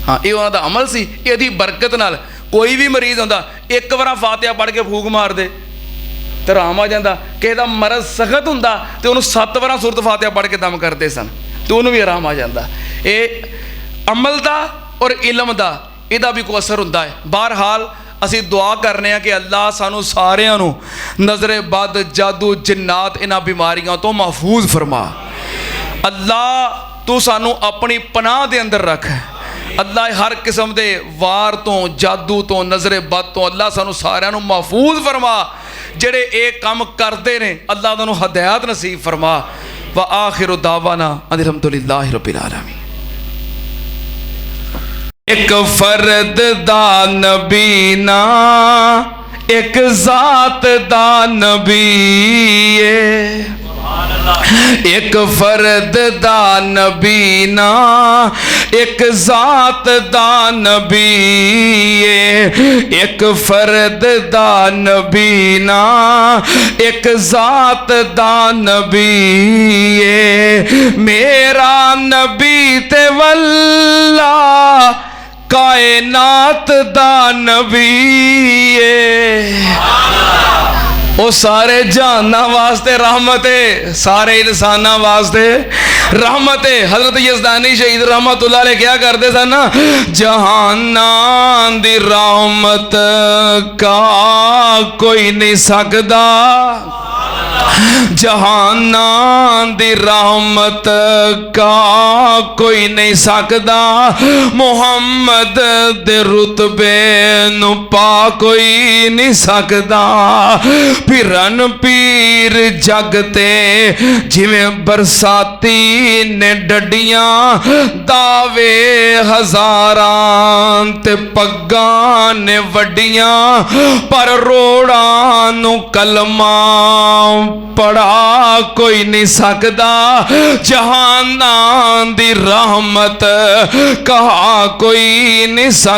हाँ ये उन्होंने अमल सी। यदि बरकत नाल कोई भी मरीज़ होंदा एक बार फातिहा पढ़ के फूक मार दे तो आराम आ जाता। किसी का मरज सख्त होंदा तो उन्होंने 7 बार सूरत फातिहा पढ़ के दम करते सन तो उन्होंने भी आराम आ जाता। ये अमल का और इलम का यदा भी कोई असर होंदा है। बहरहाल ਅਸੀਂ ਦੁਆ ਕਰਨੇ ਆ ਕਿ ਅੱਲਾ ਸਾਨੂੰ ਸਾਰਿਆਂ ਨੂੰ ਨਜ਼ਰੇ ਬਦ, ਜਾਦੂ, ਜਿन्नात, इन्हां बीमारियों तो महफूज फरमा। अल्लाह तू सानू अपनी पनाह दे अंदर रख। अल्लाह हर किस्म के वार तो, जादू तो, नज़रे बद तो अल्लाह सानू सारिਆਂ ਨੂੰ महफूज फरमा। ਜਿਹੜੇ ਇਹ ਕੰਮ ਕਰਦੇ ਨੇ अल्लाह उन्होंने हदायत नसीब फरमा। व आखिर दावाना अल्हम्दुलिल्लाहि रब्बिल आलमीन। एक फर्द दा नबी ना, एक जात दा नबी है। एक फर्द दा नबी ना, एक जात दा नबी है। एक फर्द दा नबी ना, एक जात दा नबी है। मेरा नबी ते वल्ला कायनात दा नबी है। वो सारे जहाना वास्ते रहमत है, सारे इंसाना वास्ते रहमत है। हजरत यज़दानी शहीद रहमतुल्लाह अलैह क्या करते सन ना, जहाना दी रहमत का कोई नहीं सकदा, जहाना दी रहमत का कोई नहीं सकदा। मुहम्मद दे रुतबे नु पा कोई नहीं सकदा। फिरन पीर जगते जिवें बरसाती ने डडियां, दावे हजारां ते पग्गां ने वड्डियां, पर रोड़ां नु कलमा पढ़ा कोई नहीं सकदा। जहाना दी रहमत कहा कोई नहीं सकदा।